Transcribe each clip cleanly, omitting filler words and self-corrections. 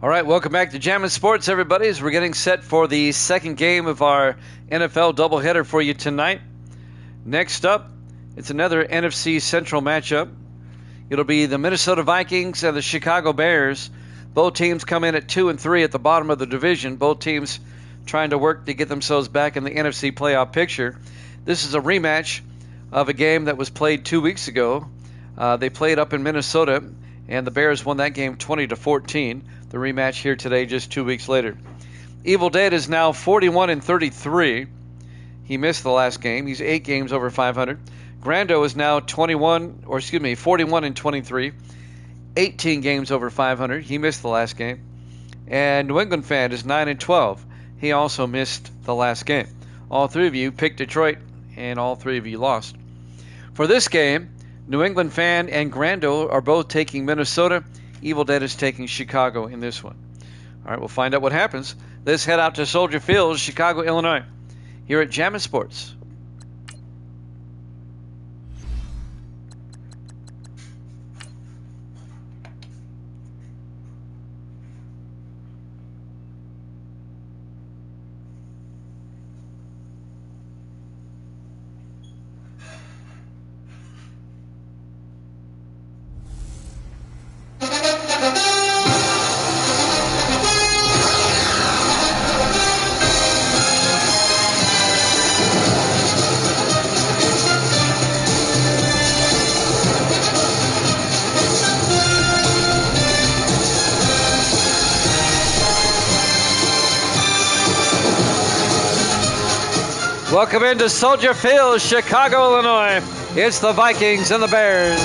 All right, welcome back to Jammin' Sports, everybody, as we're getting set for the second game of our NFL doubleheader for you tonight. Next up, it's another NFC Central matchup. It'll be the Minnesota Vikings and the Chicago Bears. Both teams come in at 2 and 3 at the bottom of the division. Both teams trying to work to get themselves back in the NFC playoff picture. This is a rematch of a game that was played 2 weeks ago. They played up in Minnesota, and the Bears won that game 20-14. The rematch here today, just 2 weeks later. Evil Dead is now 41 and 33. He missed the last game. He's 8 games over 500. Grando is now 41 and 23. 18 games over 500. He missed the last game. And New England Fan is 9 and 12. He also missed the last game. All three of you picked Detroit, and all three of you lost. For this game, New England Fan and Grando are both taking Minnesota. Evil Dead is taking Chicago in this one. All right, we'll find out what happens. Let's head out to Soldier Field, Chicago, Illinois, here at Jammin' Sports. Welcome into Soldier Field, Chicago, Illinois. It's the Vikings and the Bears.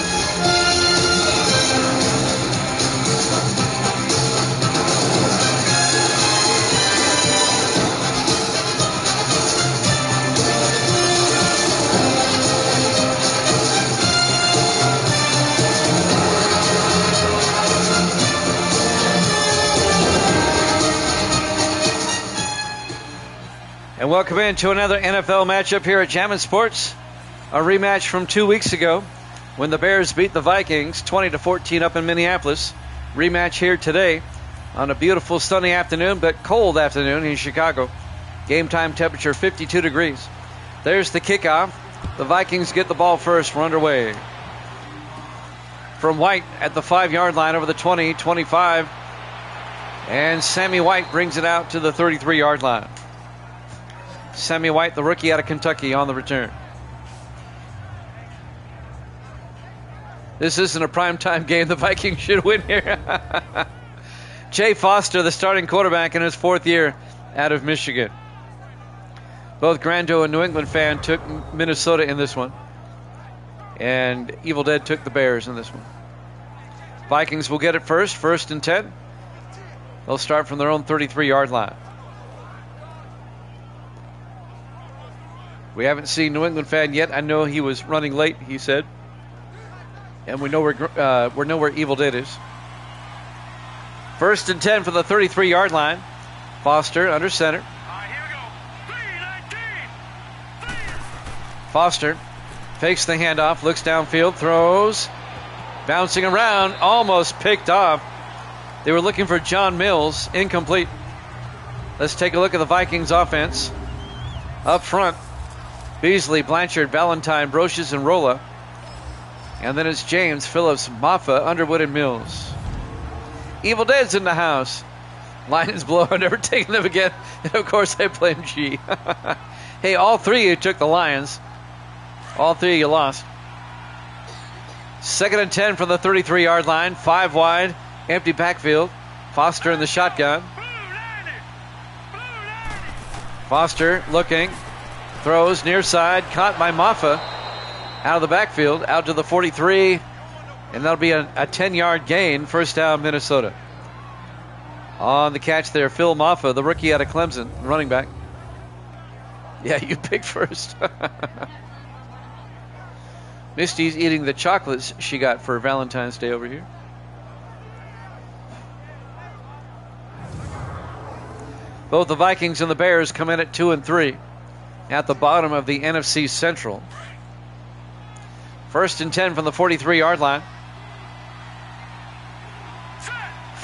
And welcome into another NFL matchup here at Jammin' Sports. A rematch from 2 weeks ago when the Bears beat the Vikings 20-14 up in Minneapolis. Rematch here today on a beautiful sunny afternoon, but cold afternoon in Chicago. Game time temperature 52 degrees. There's the kickoff. The Vikings get the ball first. We're underway. From White at the 5-yard line over the 20, 25. And Sammy White brings it out to the 33-yard line. Sammy White, the rookie out of Kentucky, on the return. This isn't a primetime game. The Vikings should win here. Jay Foster, the starting quarterback in his 4th year out of Michigan. Both Grando and New England Fan took Minnesota in this one. And Evil Dead took the Bears in this one. Vikings will get it first and 10. They'll start from their own 33-yard line. We haven't seen New England Fan yet. I know he was running late, he said. And we know where Evil Dead is. First and 10 for the 33-yard line. Foster under center. Here we go. 3-19. Foster fakes the handoff, looks downfield, throws. Bouncing around, almost picked off. They were looking for John Mills, incomplete. Let's take a look at the Vikings offense. Up front, Beasley, Blanchard, Valentine, Brochus, and Rolla. And then it's James, Phillips, Maffa, Underwood, and Mills. Evil Dead's in the house. Lions blow. I've never taken them again. And of course, I blame G. Hey, all three of you took the Lions. All three of you lost. 2nd and 10 from the 33-yard line. 5 wide, empty backfield. Foster in the shotgun. Foster looking. Throws near side, caught by Maffa out of the backfield, out to the 43, and that'll be a 10-yard gain. First down, Minnesota. On the catch there, Phil Maffa, the rookie out of Clemson, running back. Yeah, you picked first. Misty's eating the chocolates she got for Valentine's Day over here. Both the Vikings and the Bears come in at 2 and 3. At the bottom of the NFC Central. 1st and 10 from the 43-yard line.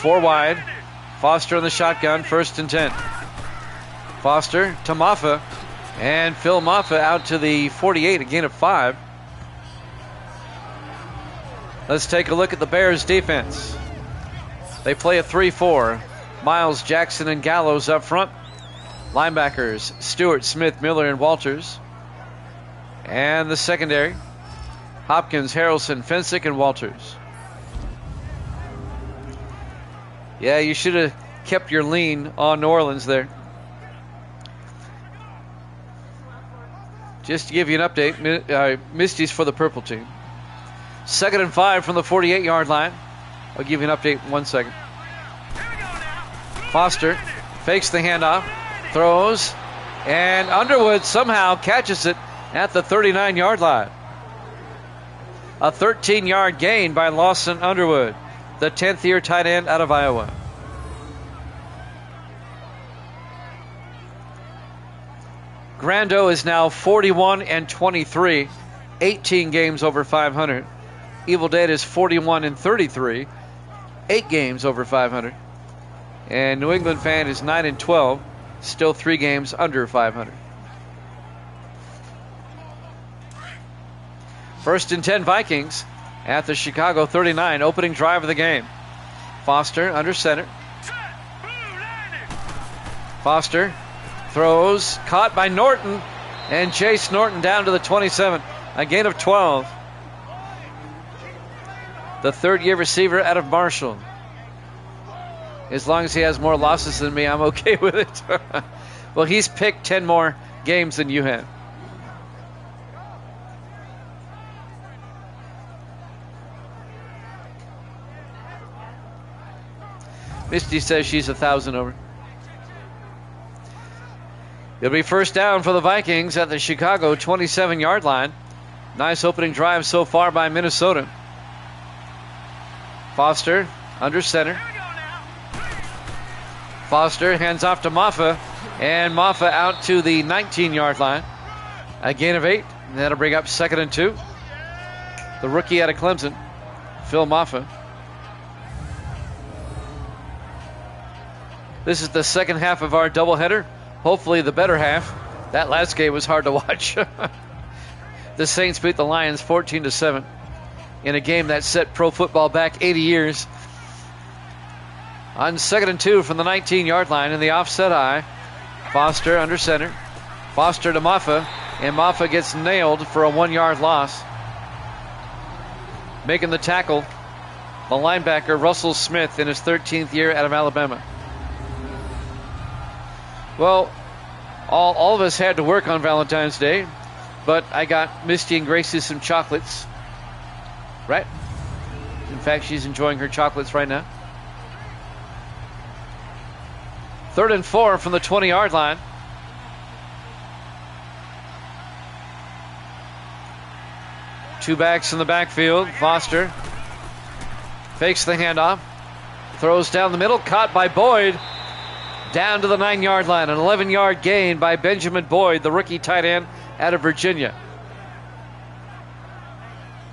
4 wide. Foster in the shotgun, 1st and 10. Foster to Maffa, and Phil Maffa out to the 48, a gain of 5. Let's take a look at the Bears defense. They play a 3-4. Miles, Jackson, and Gallows up front. Linebackers, Stewart, Smith, Miller, and Walters. And the secondary, Hopkins, Harrelson, Fensick, and Walters. Yeah, you should have kept your lean on New Orleans there. Just to give you an update, Misty's for the purple team. 2nd and 5 from the 48-yard line. I'll give you an update in 1 second. Foster fakes the handoff, throws, and Underwood somehow catches it at the 39-yard line. A 13-yard gain by Lawson Underwood, the 10th-year tight end out of Iowa. Grando is now 41 and 23, 18 games over 500. Evil Dead is 41 and 33, 8 games over 500. And New England Fan is 9 and 12, still 3 games under 500. 1st and 10 Vikings at the Chicago 39, opening drive of the game. Foster under center. Foster throws, caught by Norton, and Chase Norton down to the 27, a gain of 12. The 3rd-year receiver out of Marshall. As long as he has more losses than me, I'm okay with it. Well, he's picked 10 more games than you have. Misty says she's 1,000 over. It'll be 1st down for the Vikings at the Chicago 27-yard line. Nice opening drive so far by Minnesota. Foster under center. Foster hands off to Maffa, and Maffa out to the 19-yard line. A gain of 8. And that'll bring up 2nd and 2. The rookie out of Clemson, Phil Maffa. This is the second half of our doubleheader. Hopefully the better half. That last game was hard to watch. The Saints beat the Lions 14-7 in a game that set pro football back 80 years. On 2nd and 2 from the 19-yard line in the offset eye. Foster under center. Foster to Maffa, and Maffa gets nailed for a 1-yard loss. Making the tackle, the linebacker Russell Smith in his 13th year out of Alabama. Well, all of us had to work on Valentine's Day, but I got Misty and Gracie some chocolates. Right? In fact, she's enjoying her chocolates right now. 3rd and 4 from the 20-yard line. Two backs in the backfield. Foster fakes the handoff. Throws down the middle. Caught by Boyd. Down to the 9-yard line. An 11-yard gain by Benjamin Boyd, the rookie tight end out of Virginia.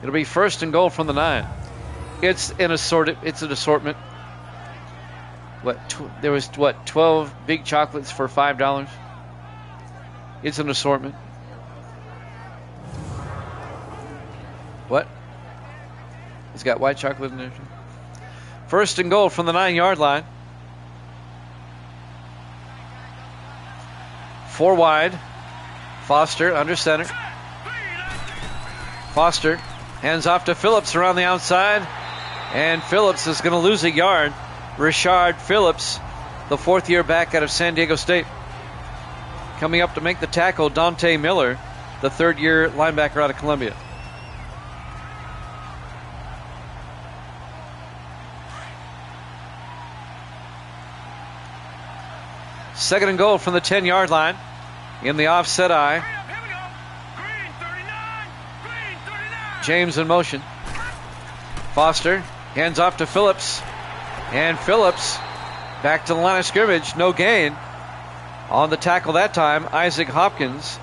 It'll be 1st and goal from the 9. It's an assortment. There was 12 big chocolates for $5. It's an assortment. What? It's got white chocolate in there too. 1st and goal from the 9-yard line. 4 wide. Foster under center. Foster hands off to Phillips around the outside. And Phillips is going to lose a yard. Rashard Phillips, the 4th-year back out of San Diego State. Coming up to make the tackle, Dante Miller, the 3rd-year linebacker out of Columbia. Second and goal from the 10-yard line in the offset eye. James in motion. Foster hands off to Phillips. And Phillips back to the line of scrimmage. No gain. On the tackle that time, Isaac Hopkins,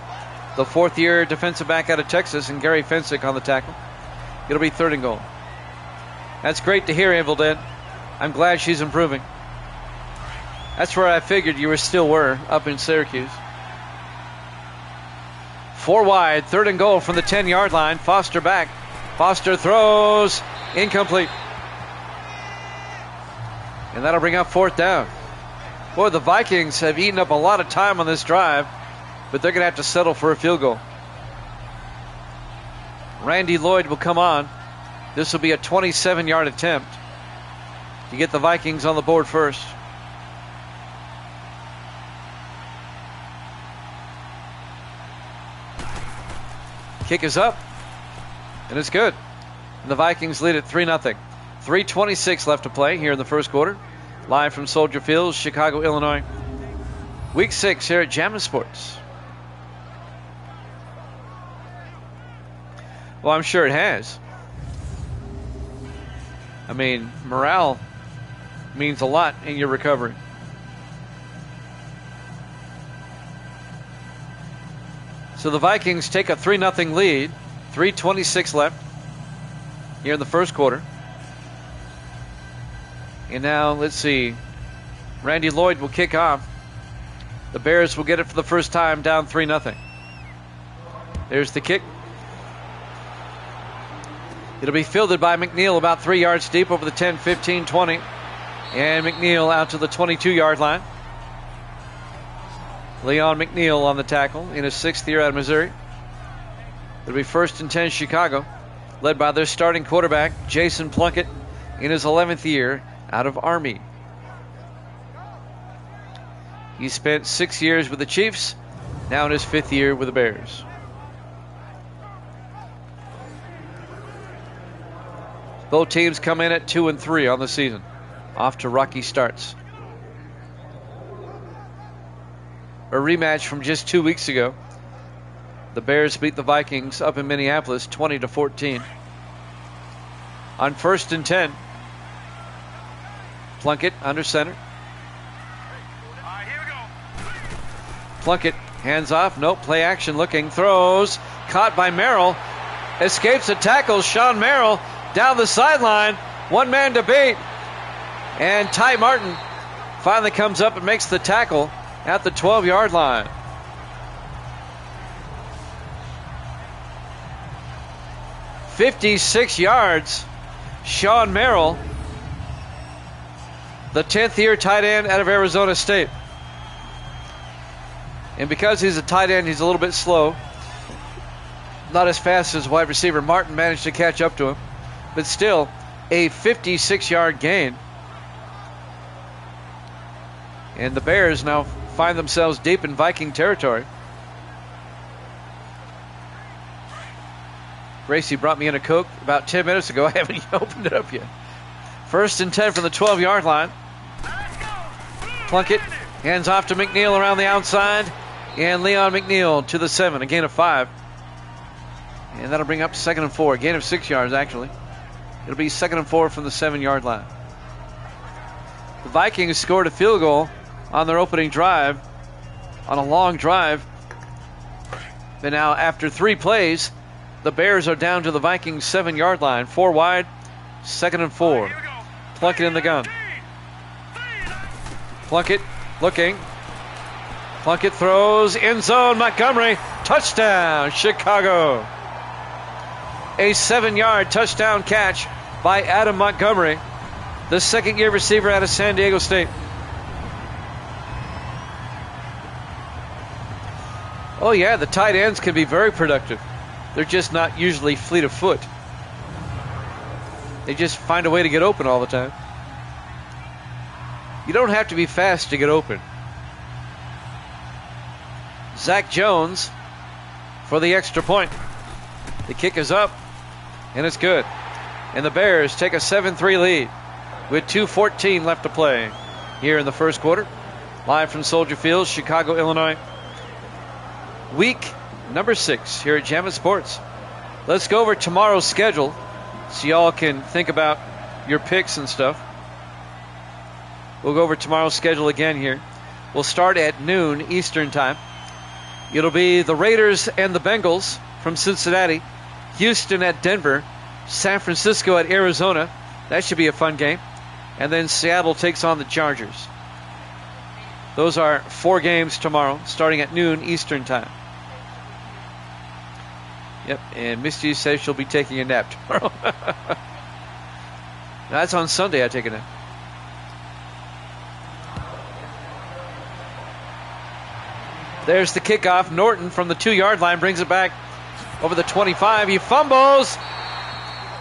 the 4th-year defensive back out of Texas, and Gary Fensick on the tackle. It'll be 3rd and goal. That's great to hear, Evil Dead. I'm glad she's improving. That's where I figured you still were, up in Syracuse. 4 wide, 3rd and goal from the 10-yard line. Foster back. Foster throws. Incomplete. And that'll bring up 4th down. Boy, the Vikings have eaten up a lot of time on this drive, but they're going to have to settle for a field goal. Randy Lloyd will come on. This will be a 27-yard attempt to get the Vikings on the board first. Kick is up, and it's good. And the Vikings lead at 3-0. 3:26 left to play here in the first quarter. Live from Soldier Field, Chicago, Illinois. Week 6 here at Jammin' Sports. Well, I'm sure it has. I mean, morale means a lot in your recovery. So the Vikings take a 3-0 lead. 3:26 left here in the first quarter. And now, let's see. Randy Lloyd will kick off. The Bears will get it for the first time, down 3-0. There's the kick. It'll be fielded by McNeil about 3 yards deep over the 10, 15, 20. And McNeil out to the 22-yard line. Leon McNeil on the tackle in his 6th year out of Missouri. It'll be 1st and 10 Chicago, led by their starting quarterback, Jason Plunkett, in his 11th year out of Army. He spent 6 years with the Chiefs, now in his 5th year with the Bears. Both teams come in at 2-3 on the season, off to rocky starts. A rematch from just 2 weeks ago. The Bears beat the Vikings up in Minneapolis 20-14. On 1st and 10, Plunkett under center. Here we go. Plunkett hands off. Nope. Play action looking. Throws. Caught by Merrill. Escapes a tackle. Sean Merrill down the sideline. One man to beat. And Ty Martin finally comes up and makes the tackle at the 12-yard line. "56 yards. Sean Merrill, the 10th year tight end out of Arizona State. And because he's a tight end, he's a little bit slow. Not as fast as wide receiver Martin managed to catch up to him. But still, a 56-yard gain. And the Bears now find themselves deep in Viking territory. Gracie brought me in a Coke about 10 minutes ago. I haven't even opened it up yet. 1st and 10 from the 12-yard line. Plunkett hands off to McNeil around the outside. And Leon McNeil to the 7, a gain of 5. And that'll bring up 2nd and 4, a gain of 6 yards actually. It'll be 2nd and 4 from the 7-yard line. The Vikings scored a field goal on their opening drive, on a long drive. But now after 3 plays, the Bears are down to the Vikings 7-yard line. 4 wide, 2nd and 4. Plunkett in the gun. Plunkett looking. Plunkett throws, end zone, Montgomery, touchdown, Chicago. A 7-yard touchdown catch by Adam Montgomery, the 2nd-year receiver out of San Diego State. Oh yeah, the tight ends can be very productive. They're just not usually fleet of foot. They just find a way to get open all the time. You don't have to be fast to get open. Zach Jones for the extra point. The kick is up, and it's good. And the Bears take a 7-3 lead with 2:14 left to play here in the first quarter. Live from Soldier Field, Chicago, Illinois. Week number 6 here at Jammin' Sports. Let's go over tomorrow's schedule so y'all can think about your picks and stuff. We'll go over tomorrow's schedule again here. We'll start at noon Eastern time. It'll be the Raiders and the Bengals from Cincinnati, Houston at Denver, San Francisco at Arizona. That should be a fun game. And then Seattle takes on the Chargers. Those are 4 games tomorrow, starting at noon Eastern time. Yep, and Misty says she'll be taking a nap tomorrow. That's on Sunday, I take a nap. There's the kickoff. Norton from the 2-yard line brings it back over the 25. He fumbles.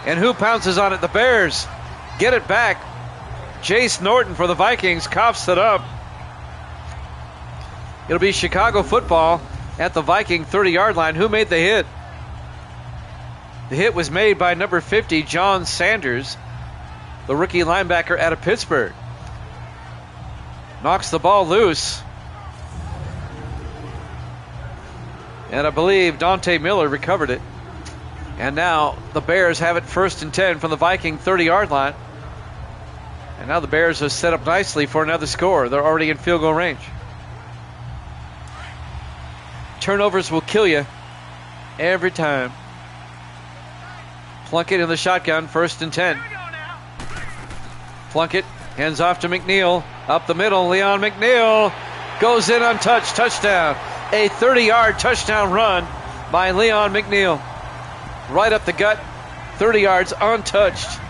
And who pounces on it? The Bears get it back. Jace Norton for the Vikings coughs it up. It'll be Chicago football at the Viking 30-yard line. Who made the hit? The hit was made by number 50, John Sanders, the rookie linebacker out of Pittsburgh. Knocks the ball loose. And I believe Dante Miller recovered it. And now the Bears have it 1st and 10 from the Viking 30-yard line. And now the Bears are set up nicely for another score. They're already in field goal range. Turnovers will kill you every time. Plunkett in the shotgun, 1st and 10. Plunkett hands off to McNeil. Up the middle, Leon McNeil goes in untouched. Touchdown. A 30-yard touchdown run by Leon McNeil. Right up the gut, 30 yards untouched.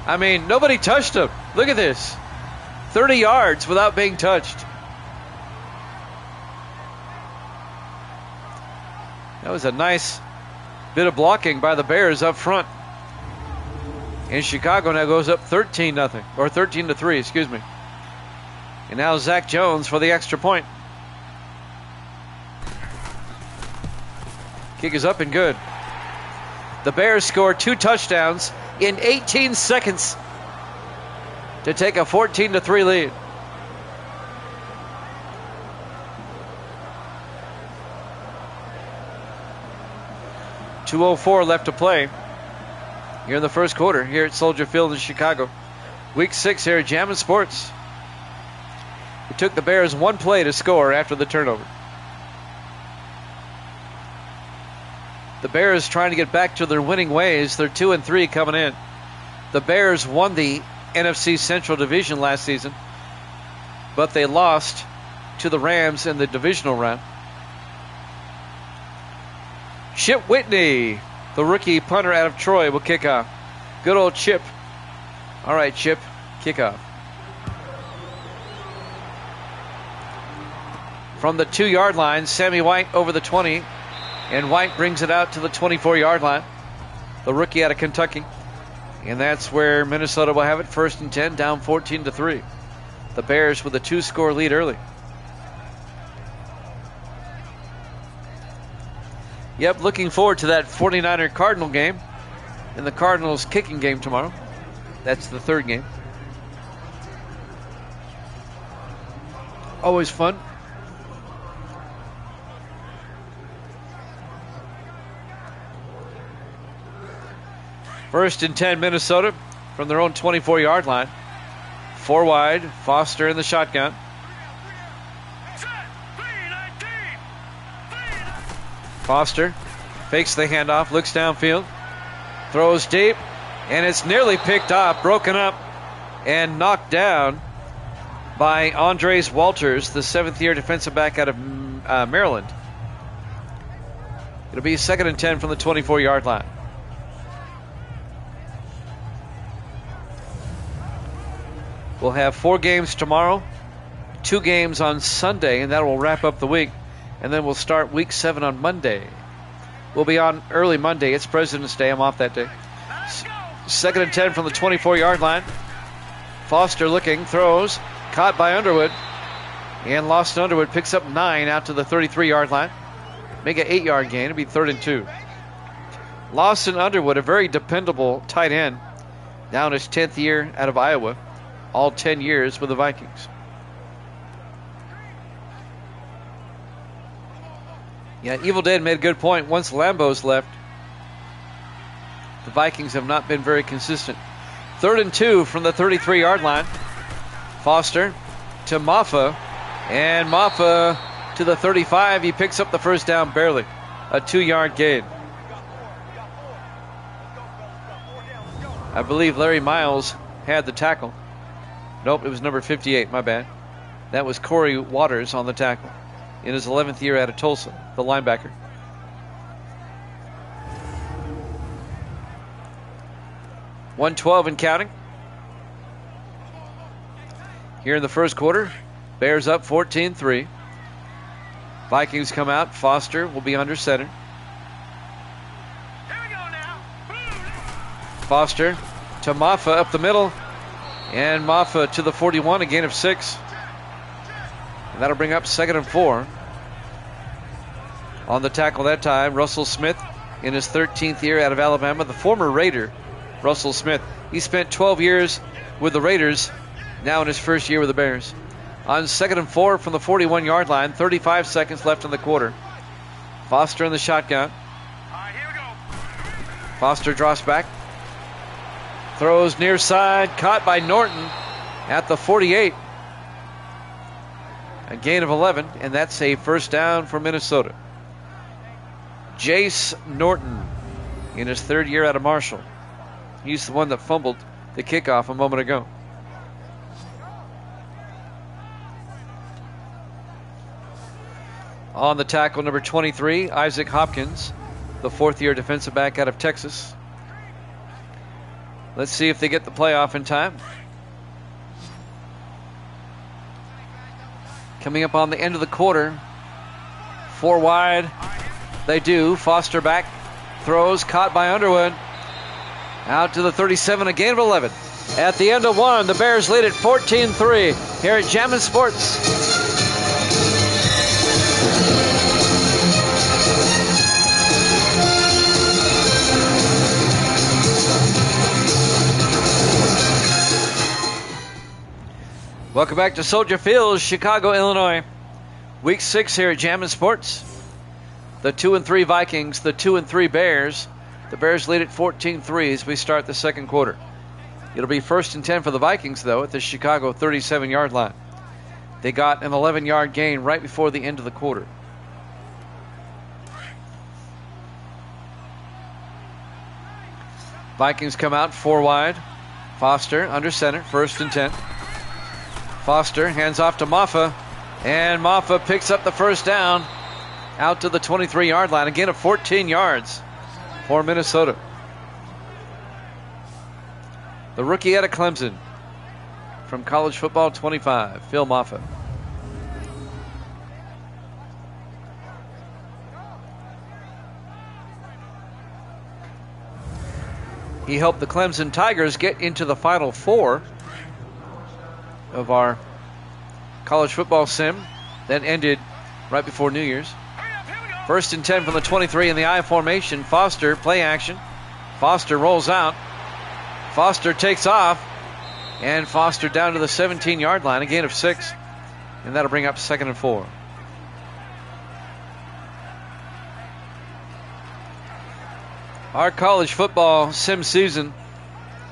I mean, nobody touched him. Look at this. 30 yards without being touched. That was a nice bit of blocking by the Bears up front. And Chicago now goes up 13-0, or 13-3, excuse me. And now Zach Jones for the extra point. Kick is up and good. The Bears score 2 touchdowns in 18 seconds to take a 14-3 lead. .204 left to play here in the first quarter here at Soldier Field in Chicago. Week 6 here at Jammin' Sports. It took the Bears 1 play to score after the turnover. The Bears trying to get back to their winning ways. They're 2-3 coming in. The Bears won the NFC Central Division last season, but they lost to the Rams in the divisional round. Chip Whitney, the rookie punter out of Troy, will kick off. Good old Chip. All right, Chip, kick off. From the 2-yard line, Sammy White over the 20, and White brings it out to the 24-yard line. The rookie out of Kentucky. And that's where Minnesota will have it 1st and 10, down 14-3. The Bears with a 2-score lead early. Yep, looking forward to that 49er Cardinal game and the Cardinals kicking game tomorrow. That's the 3rd game. Always fun. First and 10, Minnesota from their own 24-yard line. 4 wide, Foster in the shotgun. Foster fakes the handoff, looks downfield, throws deep, and it's nearly picked off, broken up, and knocked down by Andres Walters, the 7th-year defensive back out of Maryland. It'll be 2nd and 10 from the 24-yard line. We'll have 4 games tomorrow, 2 games on Sunday, and that will wrap up the week. And then we'll start week 7 on Monday. We'll be on early Monday. It's President's Day. I'm off that day. 2nd and 10 from the 24-yard line. Foster looking, throws, caught by Underwood. And Lawson Underwood picks up 9 out to the 33-yard line. Make an 8-yard gain. It'll be 3rd and 2. Lawson Underwood, a very dependable tight end. Now in his 10th year out of Iowa. All 10 years with the Vikings. Yeah, Evil Dead made a good point. Once Lambeau's left, the Vikings have not been very consistent. 3rd and 2 from the 33-yard line. Foster to Maffa, and Maffa to the 35. He picks up the first down barely. A 2-yard gain. I believe Larry Miles had the tackle. Nope, it was number 58, my bad. That was Corey Waters on the tackle in his 11th year out of Tulsa, the linebacker. .112 and counting. Here in the first quarter, Bears up 14-3. Vikings come out. Foster will be under center. Here we go now. Foster to Maffa up the middle. And Maffa to the 41, a gain of 6. And that'll bring up 2nd and 4. On the tackle that time, Russell Smith in his 13th year out of Alabama, the former Raider, Russell Smith. He spent 12 years with the Raiders, now in his first year with the Bears. On 2nd and 4 from the 41-yard line, 35 seconds left in the quarter. Foster in the shotgun. All right, here we go. Foster drops back. Throws near side, caught by Norton at the 48. A gain of 11, and that's a first down for Minnesota. Jace Norton in his 3rd year out of Marshall. He's the one that fumbled the kickoff a moment ago. On the tackle, number 23, Isaac Hopkins, the 4th-year defensive back out of Texas. Let's see if they get the playoff in time. Coming up on the end of the quarter. 4 wide. They do. Foster back. Throws. Caught by Underwood. Out to the 37. A gain of 11. At the end of 1, the Bears lead at 14-3 here at Jammin' Sports. Welcome back to Soldier Field, Chicago, Illinois. Week 6 here at Jammin' Sports. The 2-3 Vikings, the 2-3 Bears. The Bears lead at 14-3 as we start the second quarter. It'll be 1st and 10 for the Vikings, though, at the Chicago 37-yard line. They got an 11-yard gain right before the end of the quarter. Vikings come out 4 wide. Foster under center, 1st and 10. Foster hands off to Maffa, and Maffa picks up the first down out to the 23-yard line. Again, of 14 yards for Minnesota. The rookie out of Clemson from college football 25, Phil Maffa. He helped the Clemson Tigers get into the Final Four of our college football sim that ended right before New Year's. 1st and 10 from the 23 in the I formation. Foster, play action. Foster rolls out. Foster takes off. And Foster down to the 17-yard line, a gain of 6. And that'll bring up 2nd and 4. Our college football sim season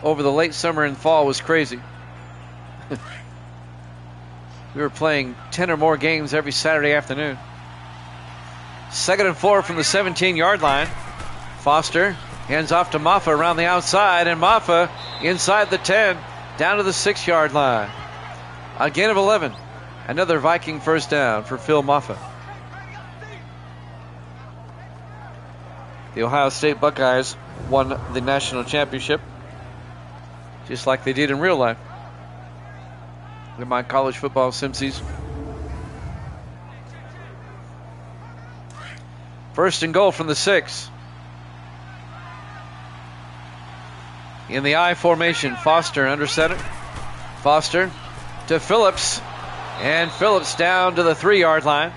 over the late summer and fall was crazy. We were playing 10 or more games every Saturday afternoon. 2nd and 4 from the 17-yard line. Foster hands off to Maffa around the outside, and Maffa inside the 10, down to the 6-yard line. A gain of 11. Another Viking first down for Phil Maffa. The Ohio State Buckeyes won the national championship, just like they did in real life in my college football sim season. 1st and goal from the 6. In the I formation, Foster under center. Foster to Phillips, and Phillips down to the 3-yard line.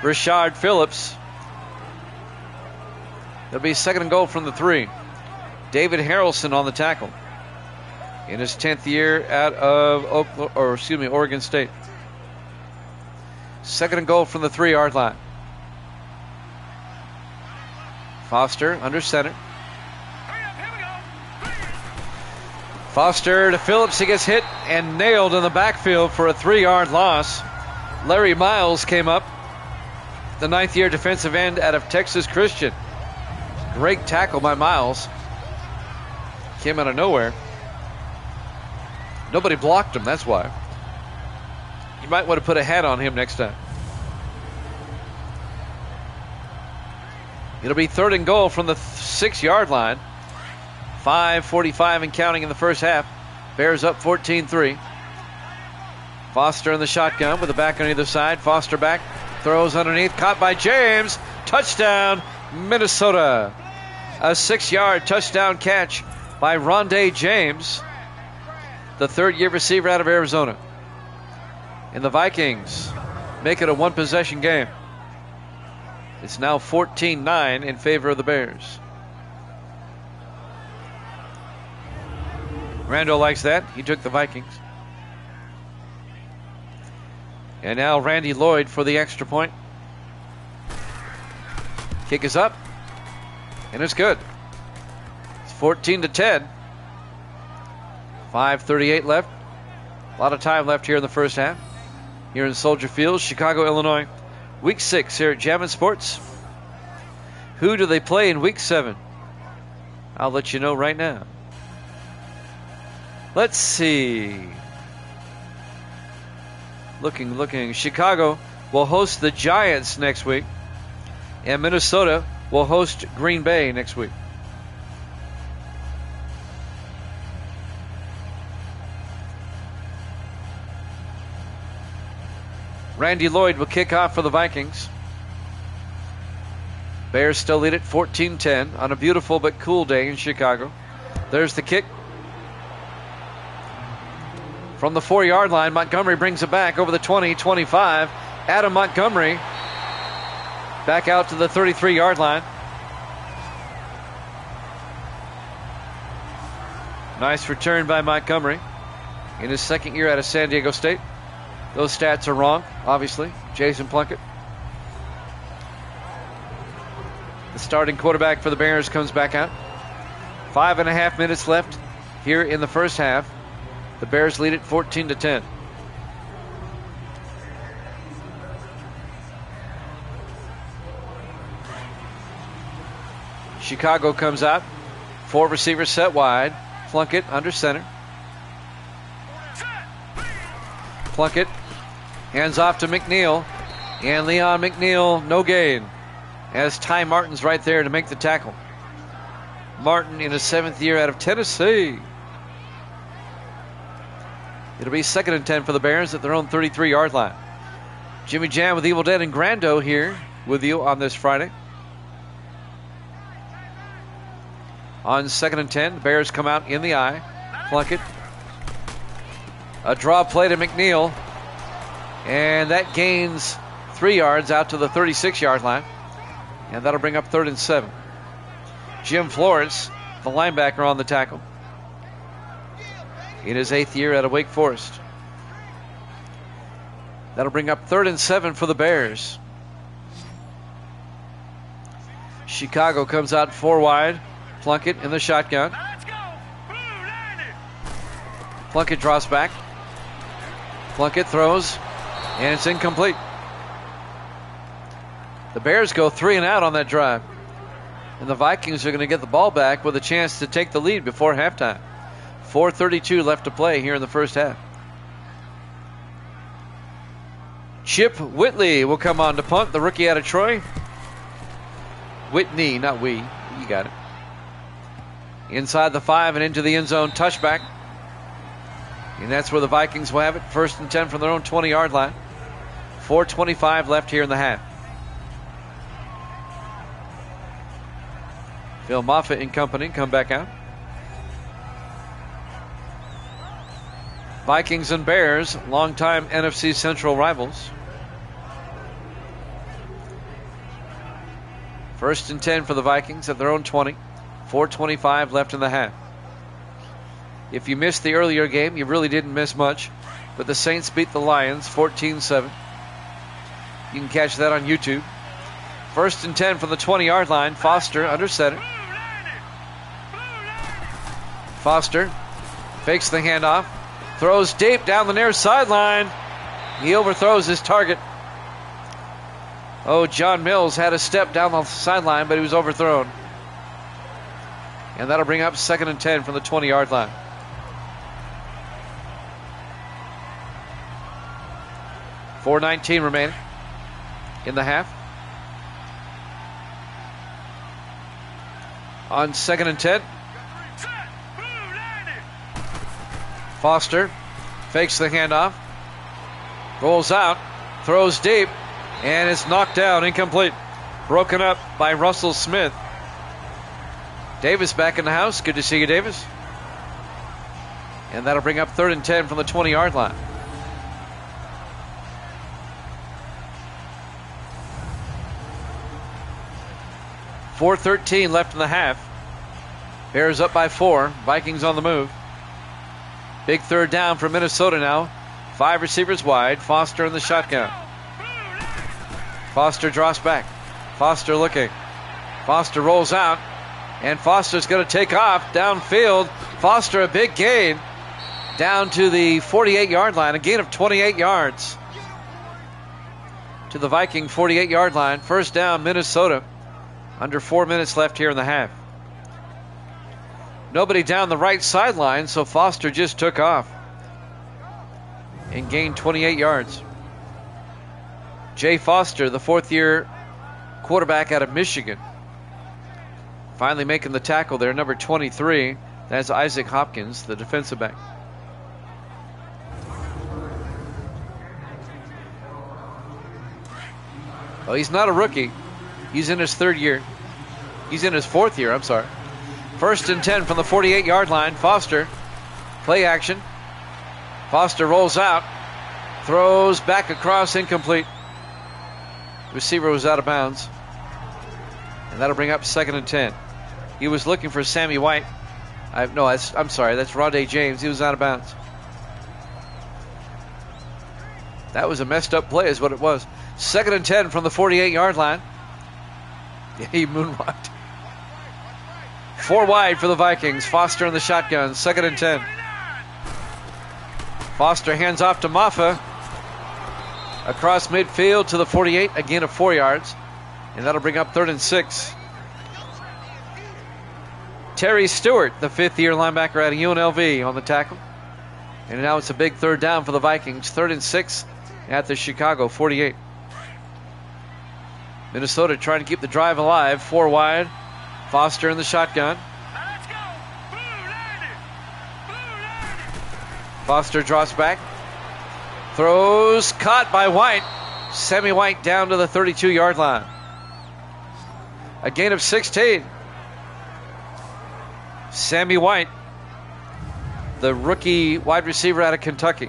Rashard Phillips. There'll be 2nd and goal from the 3. David Harrelson on the tackle in his 10th year out of Oregon State. 2nd and goal from the 3-yard line. Foster under center. Foster to Phillips. He gets hit and nailed in the backfield for a 3-yard loss. Larry Miles came up, the 9th year defensive end out of Texas Christian. Great tackle by Miles. Came out of nowhere. Nobody blocked him, that's why. You might want to put a hat on him next time. It'll be 3rd and goal from the 6-yard line. 5:45 and counting in the first half. Bears up 14-3. Foster in the shotgun with the back on either side. Foster back, throws underneath, caught by James. Touchdown, Minnesota. A 6-yard touchdown catch by Rondé James, the 3rd-year receiver out of Arizona. And the Vikings make it a 1-possession game. It's now 14-9 in favor of the Bears. Randall likes that. He took the Vikings. And now Randy Lloyd for the extra point. Kick is up. And it's good. It's 14-10. 5:38 left. A lot of time left here in the first half. Here in Soldier Field, Chicago, Illinois. Week 6 here at Jammin' Sports. Who do they play in Week 7? I'll let you know right now. Let's see. Looking. Chicago will host the Giants next week. And Minnesota will host Green Bay next week. Randy Lloyd will kick off for the Vikings. Bears still lead it 14-10 on a beautiful but cool day in Chicago. There's the kick. From the 4-yard line, Montgomery brings it back over the 20-25. Adam Montgomery back out to the 33-yard line. Nice return by Montgomery in his 2nd year out of San Diego State. Those stats are wrong, obviously. Jason Plunkett. The starting quarterback for the Bears comes back out. 5.5 minutes left here in the first half. The Bears lead it 14-10. Chicago comes out. 4 receivers set wide. Plunkett under center. Plunkett hands off to McNeil. And Leon McNeil, no gain. As Ty Martin's right there to make the tackle. Martin in his 7th year out of Tennessee. It'll be 2nd and 10 for the Bears at their own 33-yard line. Jimmy Jam with Evil Dead and Grando here with you on this Friday. On 2nd and 10, the Bears come out in the eye. Plunkett. A draw play to McNeil. And that gains 3 yards out to the 36-yard line. And that'll bring up 3rd and 7. Jim Flores, the linebacker, on the tackle. In his 8th year out of Wake Forest. That'll bring up 3rd and 7 for the Bears. Chicago comes out 4 wide. Plunkett in the shotgun. Let's go. Blue 90. Plunkett draws back. Plunkett throws. And it's incomplete. The Bears go 3 and out on that drive. And the Vikings are going to get the ball back with a chance to take the lead before halftime. 4:32 left to play here in the first half. Chip Whitley will come on to punt, the rookie out of Troy. Whitney, not we. You got it. Inside the 5 and into the end zone, touchback. And that's where the Vikings will have it. 1st and 10 from their own 20-yard line. 4:25 left here in the half. Phil Moffitt and company come back out. Vikings and Bears, longtime NFC Central rivals. 1st and 10 for the Vikings at their own 20. 4:25 left in the half. If you missed the earlier game, you really didn't miss much. But the Saints beat the Lions 14-7. You can catch that on YouTube. 1st and 10 from the 20-yard line. Foster under center. Foster fakes the handoff. Throws deep down the near sideline. He overthrows his target. Oh, John Mills had a step down the sideline, but he was overthrown. And that'll bring up 2nd and 10 from the 20-yard line. .4:19 remaining in the half. On 2nd and 10. Foster fakes the handoff. Rolls out. Throws deep. And it's knocked down. Incomplete. Broken up by Russell Smith. Davis back in the house. Good to see you, Davis. And that'll bring up 3rd and 10 from the 20-yard line. .413 left in the half. Bears up by 4. Vikings on the move. Big 3rd down for Minnesota now. 5 receivers wide. Foster in the shotgun. Foster drops back. Foster looking. Foster rolls out. And Foster's going to take off downfield. Foster a big gain down to the 48-yard line. A gain of 28 yards to the Viking 48-yard line. 1st down, Minnesota. Under 4 minutes left here in the half. Nobody down the right sideline, so Foster just took off and gained 28 yards. Jay Foster, the 4th-year quarterback out of Michigan, finally making the tackle there, number 23. That's Isaac Hopkins, the defensive back. Well, he's not a rookie. He's in his 3rd year. He's in his 4th year, I'm sorry. 1st and 10 from the 48-yard line. Foster, play action. Foster rolls out. Throws back across, incomplete. Receiver was out of bounds. And that'll bring up 2nd and 10. He was looking for Sammy White. I'm sorry, that's Rondé James. He was out of bounds. That was a messed up play is what it was. 2nd and 10 from the 48-yard line. Yeah, he moonwalked. 4 wide for the Vikings. Foster in the shotgun. 2nd and 10. Foster hands off to Maffa. Across midfield to the 48. A gain of 4 yards. And that'll bring up 3rd and 6. Terry Stewart, the 5th-year linebacker out of UNLV, on the tackle. And now it's a big 3rd down for the Vikings. 3rd and 6 at the Chicago 48. Minnesota trying to keep the drive alive. 4 wide. Foster in the shotgun. Foster drops back. Throws. Caught by White. Sammy White down to the 32-yard line. A gain of 16. Sammy White, the rookie wide receiver out of Kentucky.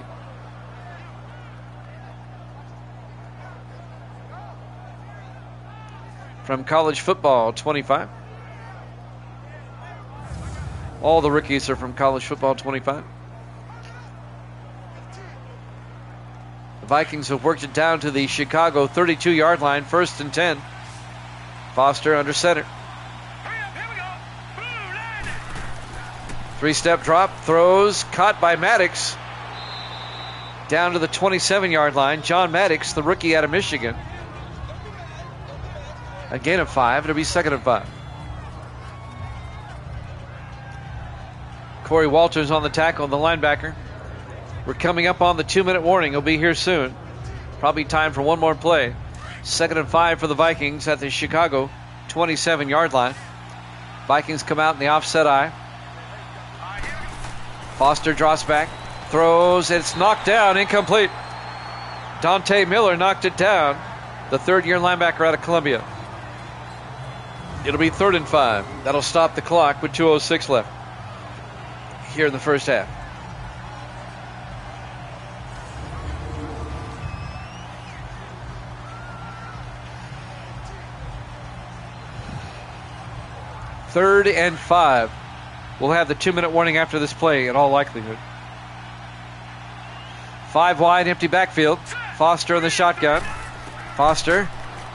From college football, 25. All the rookies are from college football, 25. The Vikings have worked it down to the Chicago 32-yard line, 1st and 10. Foster under center. 3-step drop, throws, caught by Maddox. Down to the 27-yard line. John Maddox, the rookie out of Michigan. A gain of 5. It'll be 2nd and 5. Corey Walters on the tackle, the linebacker. We're coming up on the 2-minute warning. He'll be here soon. Probably time for one more play. 2nd and 5 for the Vikings at the Chicago 27-yard line. Vikings come out in the offset eye. Foster drops back, throws, it's knocked down, incomplete. Dante Miller knocked it down, the 3rd-year linebacker out of Columbia. It'll be 3rd and 5. That'll stop the clock with 2:06 left here in the first half. Third and 5. We'll have the 2-minute warning after this play in all likelihood. 5 wide, empty backfield. Foster in the shotgun. Foster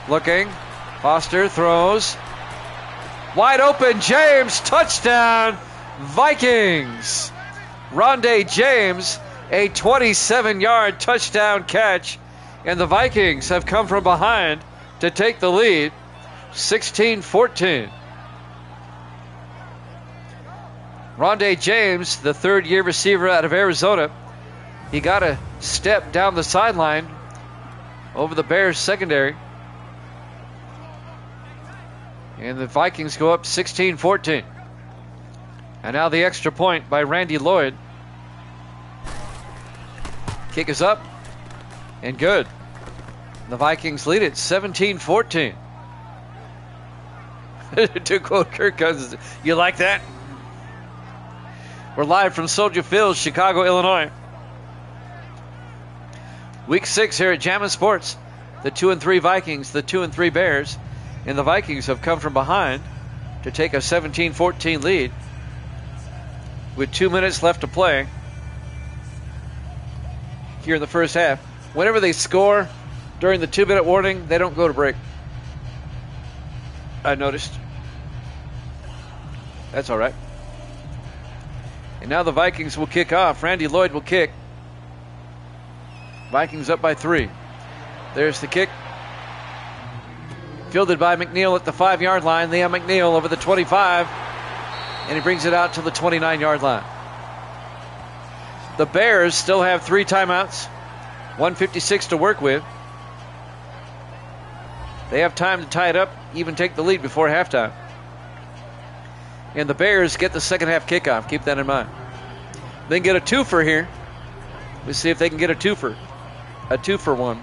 looking. Foster throws. Wide open, James, touchdown, Vikings. Rondé James, a 27-yard touchdown catch. And the Vikings have come from behind to take the lead, 16-14. Rondé James, the third-year receiver out of Arizona, he got a step down the sideline over the Bears secondary. And the Vikings go up 16-14. And now the extra point by Randy Lloyd. Kick is up and good. The Vikings lead it 17-14. To quote Kirk Cousins, you like that? We're live from Soldier Field, Chicago, Illinois. Week 6 here at Jammin' Sports. The 2-3 Vikings, the 2-3 Bears, and the Vikings have come from behind to take a 17-14 lead with 2 minutes left to play here in the first half. Whenever they score during the 2-minute warning, they don't go to break. I noticed. That's all right. And now the Vikings will kick off. Randy Lloyd will kick. Vikings up by 3. There's the kick. Fielded by McNeil at the 5-yard line. Liam McNeil over the 25. And he brings it out to the 29-yard line. The Bears still have 3 timeouts. 1:56 to work with. They have time to tie it up, even take the lead before halftime. And the Bears get the second half kickoff. Keep that in mind. They can get a twofer here. Let's see if they can get a twofer. A 2-for-1.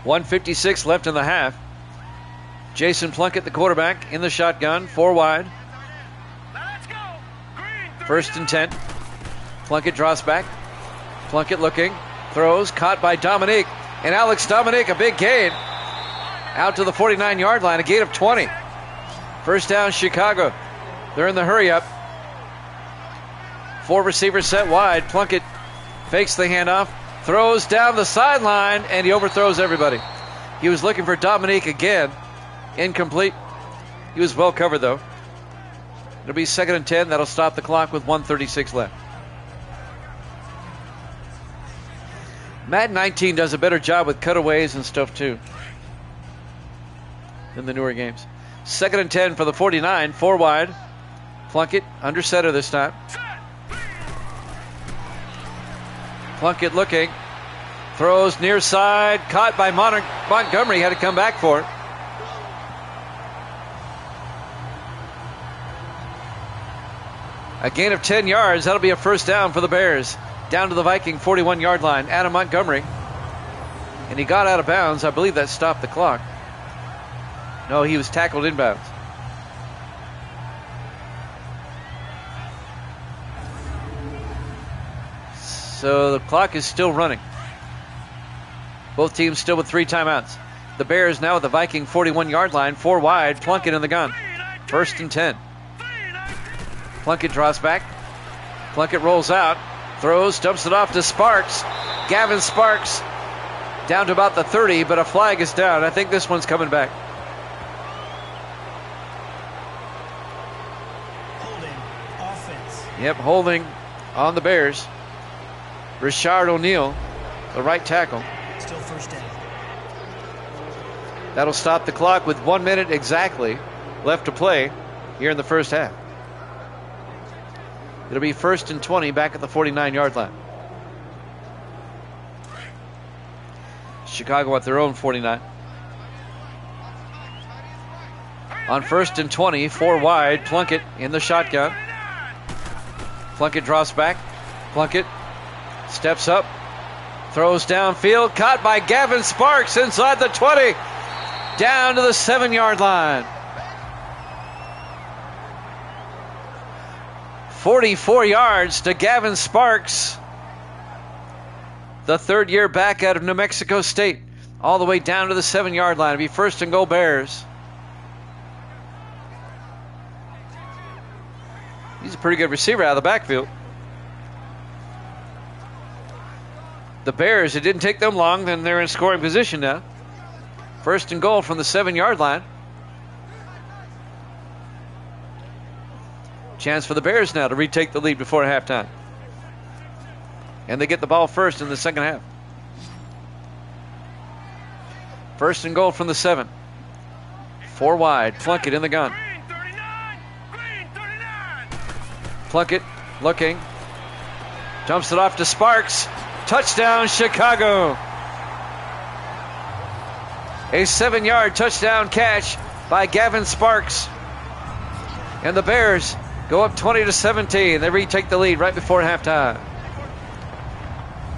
$1:56 left in the half. Jason Plunkett, the quarterback, in the shotgun, 4 wide. First and 10. Plunkett draws back. Plunkett looking, throws, caught by Dominique. And Alex Dominique, a big gain. Out to the 49-yard line, a gain of 20. First down, Chicago. They're in the hurry up. 4 receivers set wide. Plunkett fakes the handoff, throws down the sideline, and he overthrows everybody. He was looking for Dominique again. Incomplete. He was well covered, though. It'll be 2nd and 10. That'll stop the clock with 1:36 left. Madden 19 does a better job with cutaways and stuff, too, than the newer games. 2nd and 10 for the 49. 4 wide. Plunkett under center this time. Plunkett looking. Throws near side. Caught by Montgomery. Had to come back for it. A gain of 10 yards. That'll be a first down for the Bears. Down to the Viking 41-yard line. Adam Montgomery. And he got out of bounds. I believe that stopped the clock. No, he was tackled inbounds. So the clock is still running. Both teams still with 3 timeouts. The Bears now at the Viking 41-yard line. 4 wide. Plunkett in the gun. First and 10. Plunkett draws back. Plunkett rolls out. Throws, dumps it off to Sparks. Gavin Sparks down to about the 30, but a flag is down. I think this one's coming back. Holding offense. Yep, holding on the Bears. Richard O'Neal, the right tackle. Still first down. That'll stop the clock with 1 minute exactly left to play here in the first half. It'll be 1st and 20 back at the 49-yard line. Chicago at their own 49. On 1st and 20, 4 wide, Plunkett in the shotgun. Plunkett draws back. Plunkett steps up, throws downfield, caught by Gavin Sparks inside the 20, down to the 7-yard line. 44 yards to Gavin Sparks, the third-year back out of New Mexico State, all the way down to the 7-yard line. It'll be 1st and goal Bears. He's a pretty good receiver out of the backfield. The Bears, it didn't take them long, then they're in scoring position now. 1st and goal from the 7-yard line. Chance for the Bears now to retake the lead before halftime. And they get the ball first in the second half. First and goal from the 7. 4 wide. Plunkett in the gun. Green 39. Green 39. Plunkett looking. Dumps it off to Sparks. Touchdown, Chicago. A 7-yard touchdown catch by Gavin Sparks. And the Bears go up 20-17. They retake the lead right before halftime.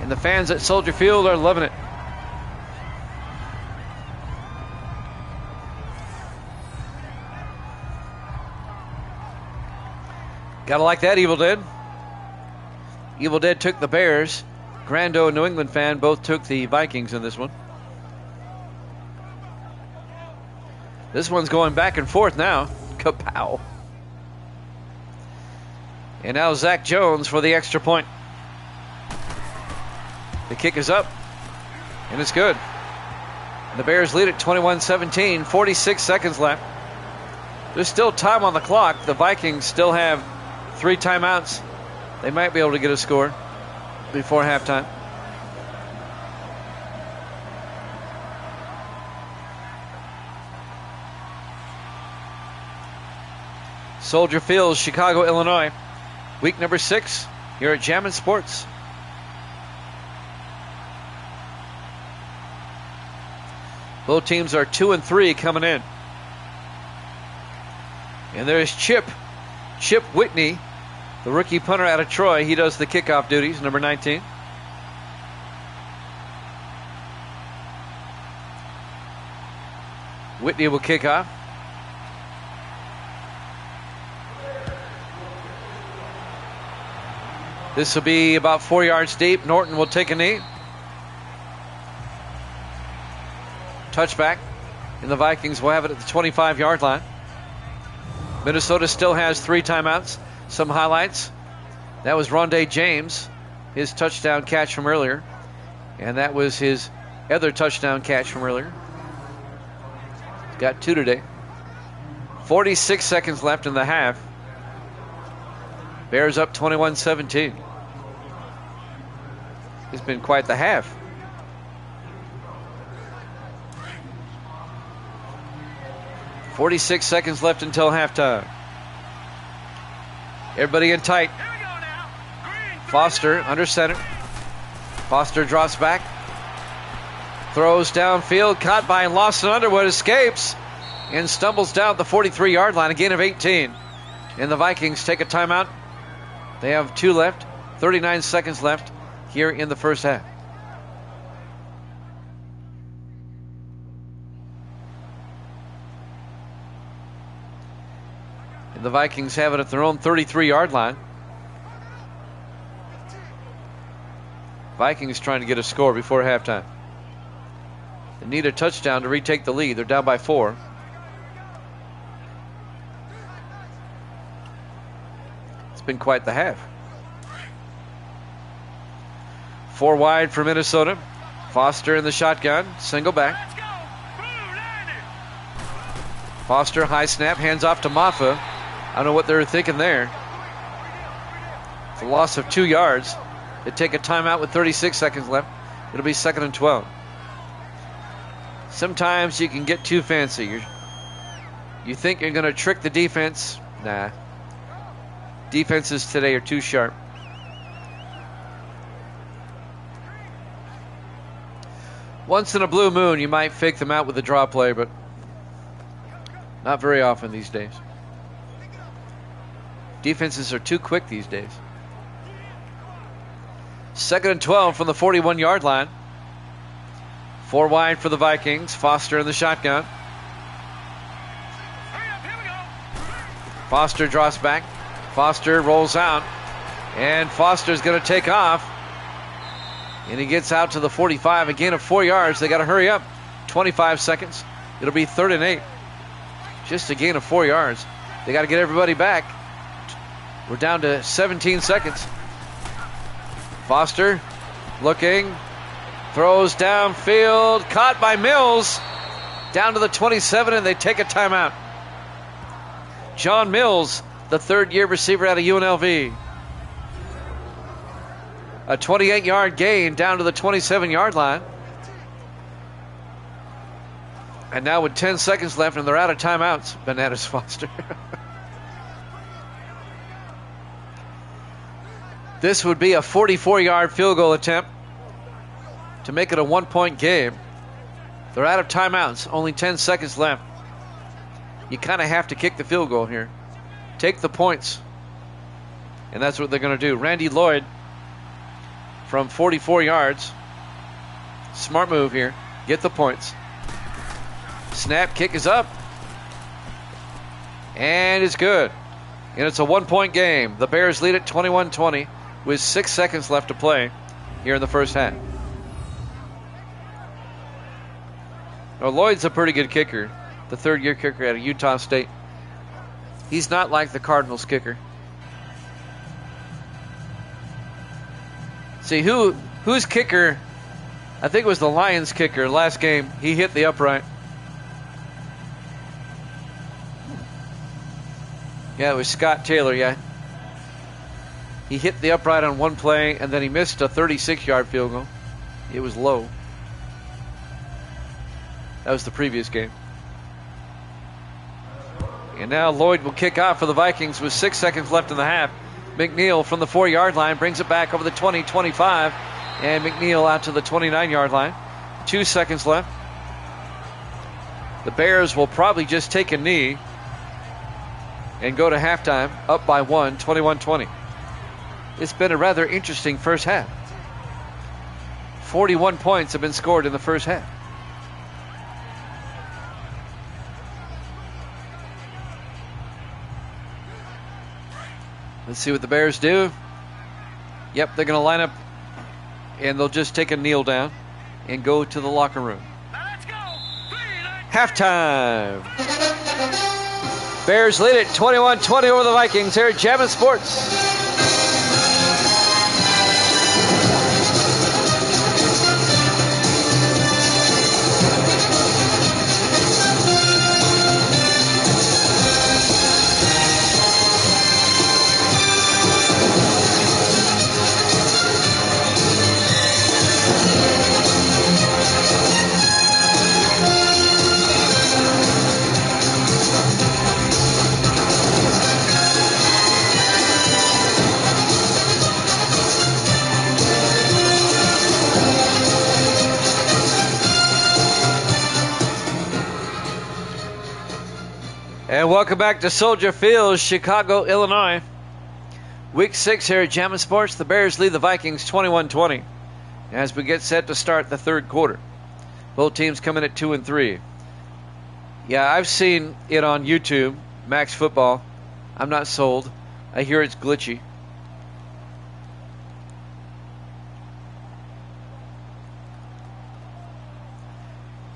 And the fans at Soldier Field are loving it. Gotta like that, Evil Dead. Evil Dead took the Bears. Grando and New England fan both took the Vikings in this one. This one's going back and forth now. Kapow. And now Zach Jones for the extra point. The kick is up, and it's good. The Bears lead at 21-17, 46 seconds left. There's still time on the clock. The Vikings still have 3 timeouts. They might be able to get a score before halftime. Soldier Field, Chicago, Illinois. Week number 6 here at Jammin' Sports. Both teams are 2-3 coming in. And there's Chip Whitney, the rookie punter out of Troy. He does the kickoff duties, number 19. Whitney will kick off. This will be about 4 yards deep. Norton will take a knee. Touchback. And the Vikings will have it at the 25-yard line. Minnesota still has 3 timeouts. Some highlights. That was Rondé James, his touchdown catch from earlier. And that was his other touchdown catch from earlier. Got 2 today. 46 seconds left in the half. Bears up 21-17. It's been quite the half. .46 seconds left until halftime. Everybody in tight. Here we go now. Green. Foster under center. Foster drops back. Throws downfield. Caught by Lawson Underwood. Escapes. And stumbles down the 43-yard line. A gain of 18. And the Vikings take a timeout. They have 2 left. 39 seconds left here in the first half. And the Vikings have it at their own 33-yard line. Vikings trying to get a score before halftime. They need a touchdown to retake the lead. They're down by 4. It's been quite the half. 4 wide for Minnesota. Foster in the shotgun. Single back. Let's go. Blue Lightning. Foster, high snap, hands off to Maffa. I don't know what they're thinking there. It's a loss of 2 yards. They take a timeout with 36 seconds left. It'll be 2nd and 12. Sometimes you can get too fancy. You think you're going to trick the defense. Nah. Defenses today are too sharp. Once in a blue moon, you might fake them out with a draw play, but not very often these days. Defenses are too quick these days. 2nd and 12 from the 41-yard line. 4 wide for the Vikings. Foster in the shotgun. Hurry up. Here we go. Foster draws back. Foster rolls out. And Foster's going to take off. And he gets out to the 45. A gain of 4 yards. They got to hurry up. 25 seconds. It'll be 3rd and 8. Just a gain of 4 yards. They got to get everybody back. We're down to 17 seconds. Foster looking. Throws downfield. Caught by Mills. Down to the 27, and they take a timeout. John Mills, the 3rd-year receiver out of UNLV. A 28-yard gain down to the 27-yard line. And now with 10 seconds left and they're out of timeouts, Bananas Foster. This would be a 44-yard field goal attempt to make it a 1-point game. They're out of timeouts, only 10 seconds left. You kind of have to kick the field goal here. Take the points. And that's what they're going to do. Randy Lloyd from 44 yards. Smart move here. Get the points. Snap, kick is up. And it's good. And it's a 1-point game. The Bears lead it 21-20 with 6 seconds left to play here in the first half. Now, Lloyd's a pretty good kicker. The third-year kicker out of Utah State. He's not like the Cardinals kicker. See, whose kicker, I think it was the Lions kicker last game. He hit the upright. Yeah, it was Scott Taylor, yeah. He hit the upright on one play, and then he missed a 36-yard field goal. It was low. That was the previous game. And now Lloyd will kick off for the Vikings with 6 seconds left in the half. McNeil from the 4-yard line brings it back over the 20, 25. And McNeil out to the 29-yard line. 2 seconds left. The Bears will probably just take a knee and go to halftime up by 1, 21-20. It's been a rather interesting first half. 41 points have been scored in the first half. Let's see what the Bears do. Yep, they're going to line up and they'll just take a kneel down and go to the locker room. Let's go. Halftime. Bears lead it 21-20 over the Vikings here at Jammin' Sports. And welcome back to Soldier Field, Chicago, Illinois. Week 6 here at Jammin' Sports. The Bears lead the Vikings 21-20 as we get set to start the third quarter. Both teams come in at 2 and 3. Yeah, I've seen it on YouTube, Max Football. I'm not sold. I hear it's glitchy.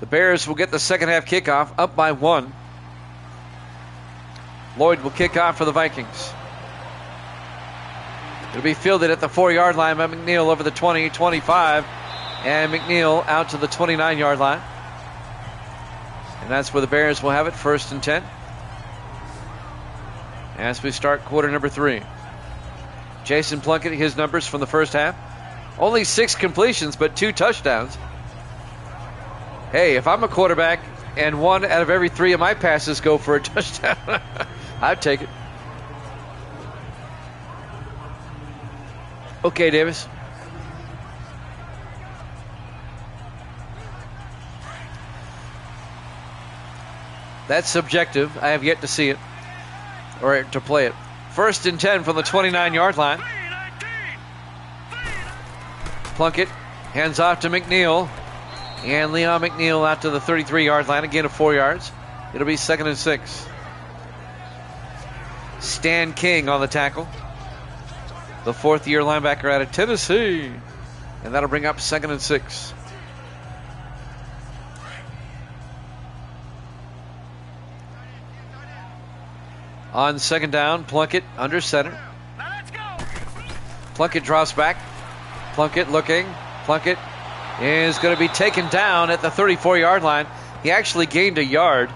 The Bears will get the second half kickoff up by 1. Lloyd will kick off for the Vikings. It'll be fielded at the 4-yard line by McNeil over the 20, 25, and McNeil out to the 29-yard line. And that's where the Bears will have it, 1st and 10. As we start quarter number 3. Jason Plunkett, his numbers from the first half. Only 6 completions, but 2 touchdowns. Hey, if I'm a quarterback and 1 out of every 3 of my passes go for a touchdown, I'd take it. Okay, Davis. That's subjective. I have yet to see it or to play it. 1st and 10 from the 29-yard line. Plunkett hands off to McNeil. And Leon McNeil out to the 33-yard line. Again, of 4 yards. It'll be 2nd and 6. Stan King on the tackle. The 4th-year linebacker out of Tennessee. And that'll bring up 2nd and 6. On 2nd down, Plunkett under center. Plunkett drops back. Plunkett looking. Plunkett is going to be taken down at the 34-yard line. He actually gained a yard.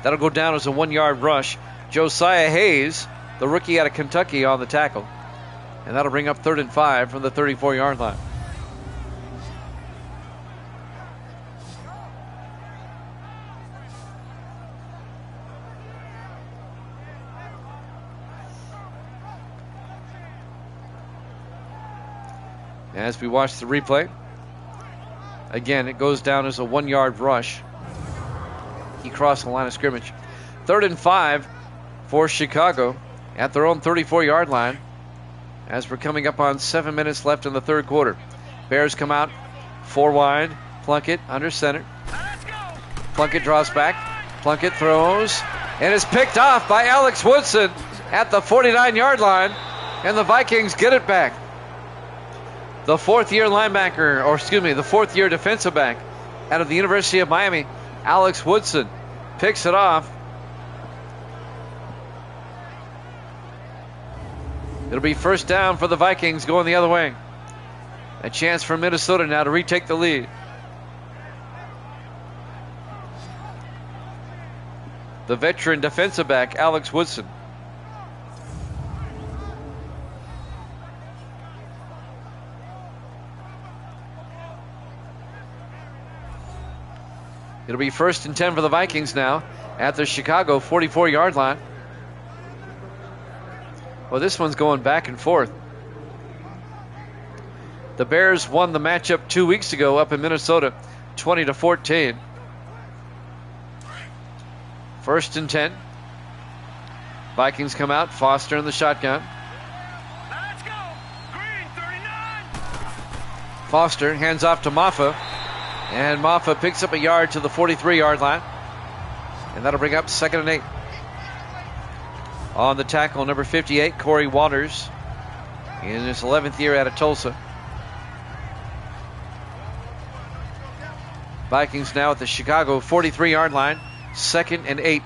That'll go down as a 1-yard rush. Josiah Hayes, the rookie out of Kentucky, on the tackle. And that'll bring up 3rd and 5 from the 34-yard line. As we watch the replay, again, it goes down as a 1-yard rush. He crossed the line of scrimmage. 3rd and 5 for Chicago at their own 34-yard line as we're coming up on 7 minutes left in the third quarter. Bears come out 4 wide. Plunkett under center. Plunkett draws back. Plunkett throws and is picked off by Alex Woodson at the 49-yard line, and the Vikings get it back. The 4th-year linebacker, or excuse me, the 4th-year defensive back out of the University of Miami, Alex Woodson, picks it off. It'll be first down for the Vikings going the other way. A chance for Minnesota now to retake the lead. The veteran defensive back, Alex Woodson. It'll be 1st and 10 for the Vikings now at the Chicago 44-yard line. Well, this one's going back and forth. The Bears won the matchup 2 weeks ago up in Minnesota, 20-14. 1st and 10. Vikings come out. Foster in the shotgun. Let's go. Green 39. Foster hands off to Maffa. And Maffa picks up a yard to the 43-yard line. And that'll bring up 2nd and 8. On the tackle, number 58, Corey Waters, in his 11th year out of Tulsa. Vikings now at the Chicago 43-yard line, 2nd and 8.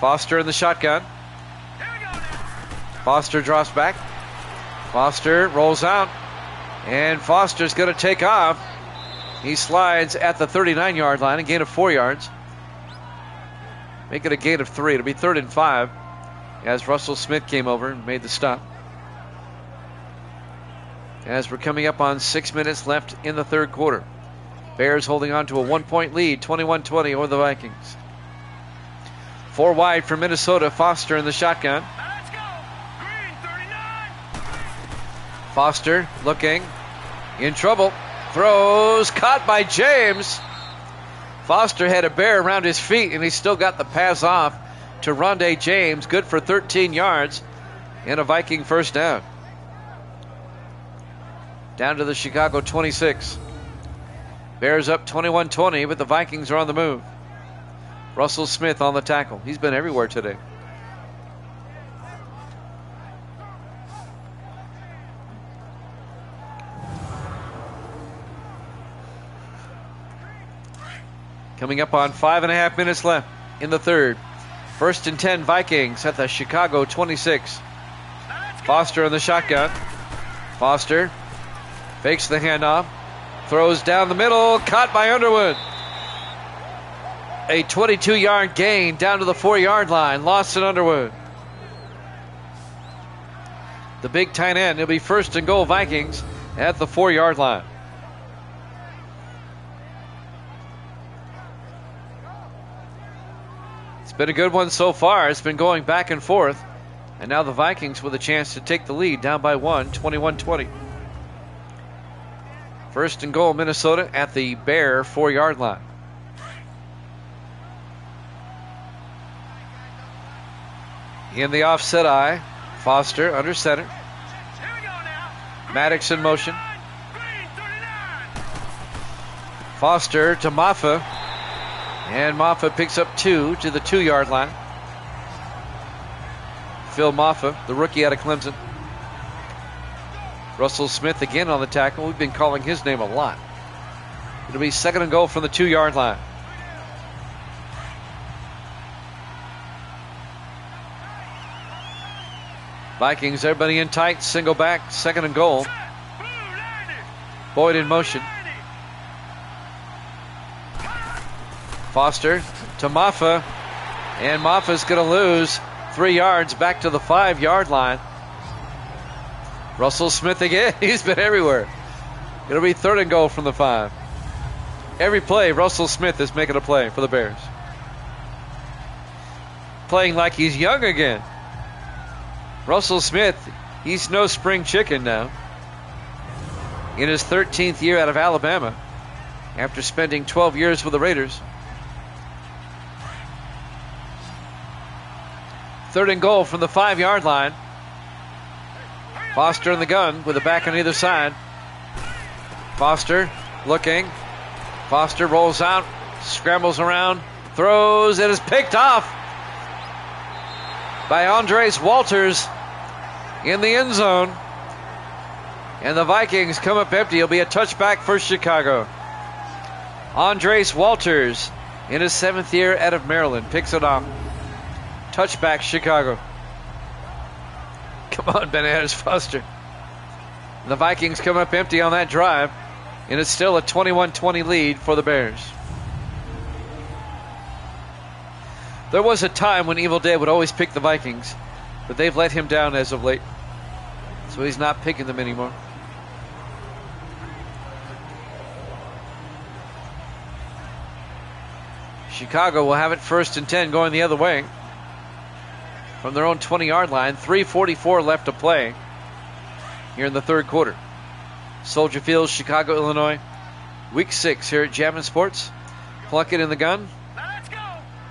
Foster in the shotgun. Here we go now. Foster drops back. Foster rolls out. And Foster's going to take off. He slides at the 39-yard line, a gain of 4 yards. Make it a gain of 3. It'll be 3rd and 5 as Russell Smith came over and made the stop. As we're coming up on 6 minutes left in the third quarter. Bears holding on to a 1-point lead, 21-20 over the Vikings. 4 wide for Minnesota. Foster in the shotgun. Let's go. Green 39. Foster looking in trouble. Throws, caught by James. Foster had a bear around his feet, and he still got the pass off to Rondé James. Good for 13 yards and a Viking first down. Down to the Chicago 26. Bears up 21-20, but the Vikings are on the move. Russell Smith on the tackle. He's been everywhere today. Coming up on 5.5 minutes left in the third. 1st and 10 Vikings at the Chicago 26. Foster in the shotgun. Foster fakes the handoff. Throws down the middle. Caught by Underwood. A 22-yard gain down to the 4-yard line. Lost in Underwood. The big tight end. It'll be 1st and goal Vikings at the 4-yard line. Been a good one so far. It's been going back and forth. And now the Vikings with a chance to take the lead down by 1, 21-20. 1st and goal Minnesota at the Bear 4-yard line. In the offset eye, Foster under center. Here we go now. Maddox in motion. Green 39. Foster to Maffa. And Maffa picks up 2 to the 2-yard line. Phil Maffa, the rookie out of Clemson. Russell Smith again on the tackle. We've been calling his name a lot. It'll be 2nd and goal from the 2-yard line. Vikings, everybody in tight, single back, 2nd and goal. Boyd in motion. Foster to Maffa, and Maffa's going to lose 3 yards back to the 5-yard line. Russell Smith again. He's been everywhere. It'll be 3rd and goal from the 5. Every play, Russell Smith is making a play for the Bears. Playing like he's young again. Russell Smith, He's no spring chicken now. In his 13th year out of Alabama, after spending 12 years with the Raiders. 3rd and goal from the 5-yard line. Foster in the gun with a back on either side. Foster looking. Foster rolls out, scrambles around, throws, it is picked off by Andres Walters in the end zone. And the Vikings come up empty. It'll be a touchback for Chicago. Andres Walters in his 7th year out of Maryland picks it off. Touchback Chicago. Come on, Bananas Foster. The Vikings come up empty on that drive, and it's still a 21-20 lead for the Bears. There was a time when Evil Dead would always pick the Vikings, but they've let him down as of late, so he's not picking them anymore. Chicago will have it 1st and 10 going the other way from their own 20-yard line. 3:44 left to play here in the 3rd quarter. Soldier Field, Chicago, Illinois. Week 6 here at Jammin' Sports. Plunkett in the gun. Let's go.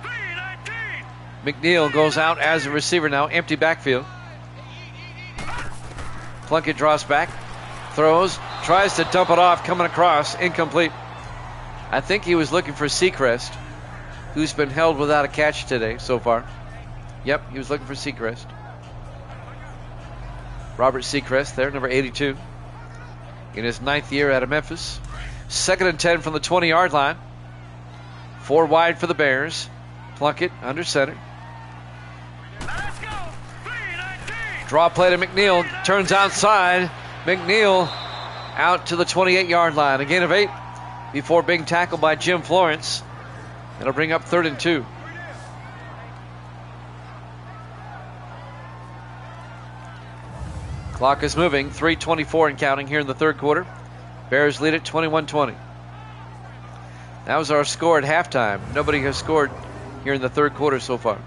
319. McNeil goes out as a receiver now. Empty backfield. Plunkett draws back. Throws. Tries to dump it off. Coming across. Incomplete. I think he was looking for Seacrest, who's been held without a catch today so far. Yep, he was looking for Seacrest. Robert Seacrest there, number 82. In his 9th year out of Memphis. 2nd and 10 from the 20-yard line. 4 wide for the Bears. Plunkett under center. Let's go. 319. Draw play to McNeil. Turns outside. McNeil out to the 28-yard line. A gain of 8 before being tackled by Jim Florence. It'll bring up 3rd and 2. Clock is moving. 3:24 and counting here in the 3rd quarter. Bears lead it 21-20. That was our score at halftime. Nobody has scored here in the 3rd quarter so far.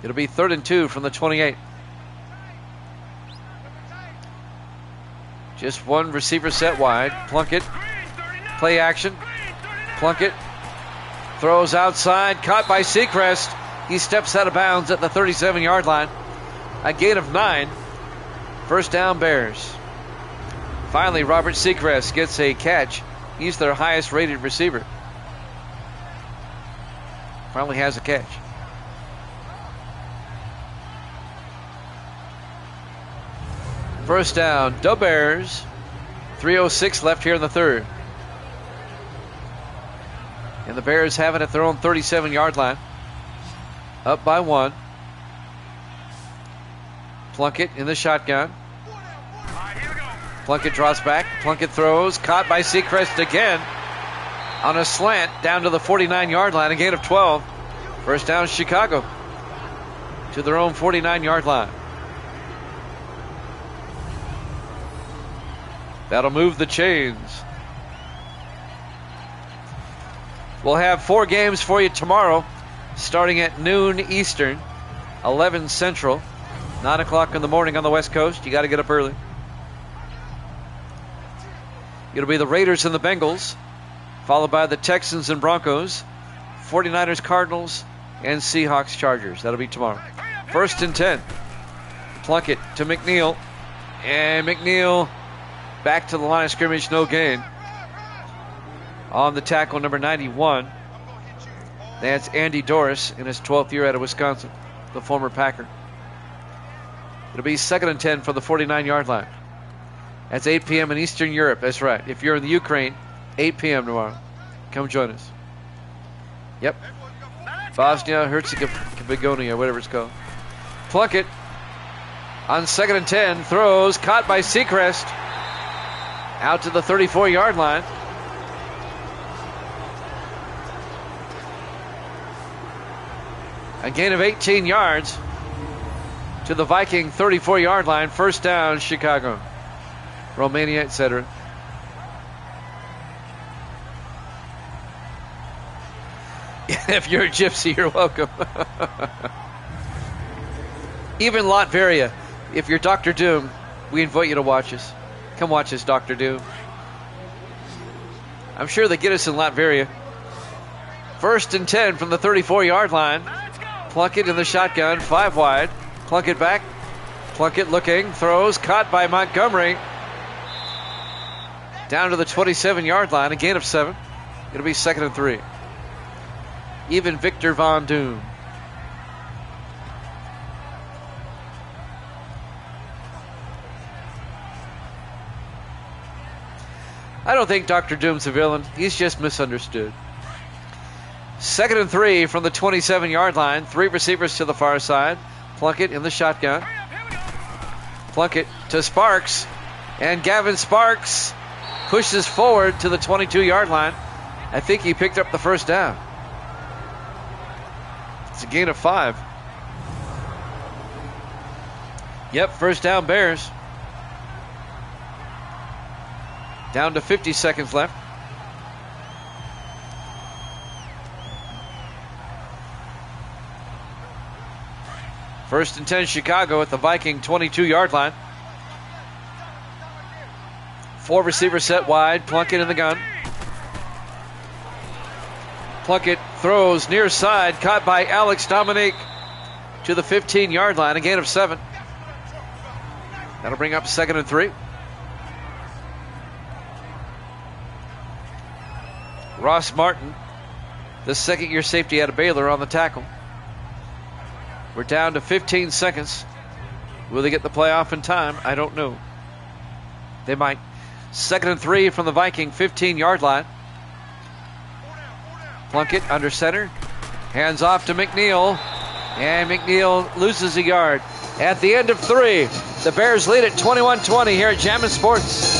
It'll be 3rd and 2 from the 28. Just one receiver set wide. Plunkett. Play action. Plunkett throws outside. Caught by Seacrest. He steps out of bounds at the 37-yard line. A gain of 9. 1st down Bears. Finally, Robert Seacrest gets a catch. He's their highest rated receiver. Finally has a catch. First down, the Bears. 3:06 left here in the 3rd. And the Bears have it at their own 37-yard line. Up by 1. Plunkett in the shotgun. Plunkett draws back. Plunkett throws. Caught by Seacrest again. On a slant down to the 49-yard line. A gain of 12. First down Chicago. To their own 49-yard line. That'll move the chains. We'll have 4 games for you tomorrow, starting at noon Eastern, 11 Central, 9 o'clock in the morning on the West Coast. You got to get up early. It'll be the Raiders and the Bengals, followed by the Texans and Broncos, 49ers, Cardinals, and Seahawks, Chargers. That'll be tomorrow. 1st and 10. Plunkett to McNeil. And McNeil back to the line of scrimmage, no gain. On the tackle, number 91. That's Andy Doris in his 12th year out of Wisconsin, the former Packer. It'll be 2nd and 10 from the 49-yard line. That's 8 p.m. in Eastern Europe. That's right. If you're in the Ukraine, 8 p.m. tomorrow. Come join us. Yep. Bosnia, Herzegovina, whatever it's called. Plunkett on 2nd and 10. Throws. Caught by Seacrest. Out to the 34-yard line. A gain of 18 yards to the Viking 34-yard line. First down, Chicago. Romania, etc. If you're a gypsy, you're welcome. Even Latveria, if you're Dr. Doom, we invite you to watch us. Come watch us, Dr. Doom. I'm sure they get us in Latveria. 1st and 10 from the 34-yard line. Plunkett in the shotgun, 5 wide. Plunkett back. Plunkett looking, throws, caught by Montgomery. Down to the 27-yard line, a gain of 7. It'll be 2nd and 3. Even Victor Von Doom. I don't think Dr. Doom's a villain. He's just misunderstood. 2nd and 3 from the 27-yard line. 3 receivers to the far side. Plunkett in the shotgun. Plunkett to Sparks. And Gavin Sparks pushes forward to the 22-yard line. I think he picked up the first down. It's a gain of 5. Yep, first down Bears. Down to 50 seconds left. First and 10 Chicago at the Viking 22-yard line. 4 receivers set wide. Plunkett in the gun. Plunkett throws near side. Caught by Alex Dominique to the 15-yard line. A gain of 7. That'll bring up 2nd and 3. Ross Martin, the second-year safety out of Baylor, on the tackle. We're down to 15 seconds. Will they get the play off in time? I don't know. They might. 2nd and 3 from the Viking 15-yard line. Plunkett under center. Hands off to McNeil. And McNeil loses a yard. At the end of 3, the Bears lead at 21-20 here at Jammin' Sports.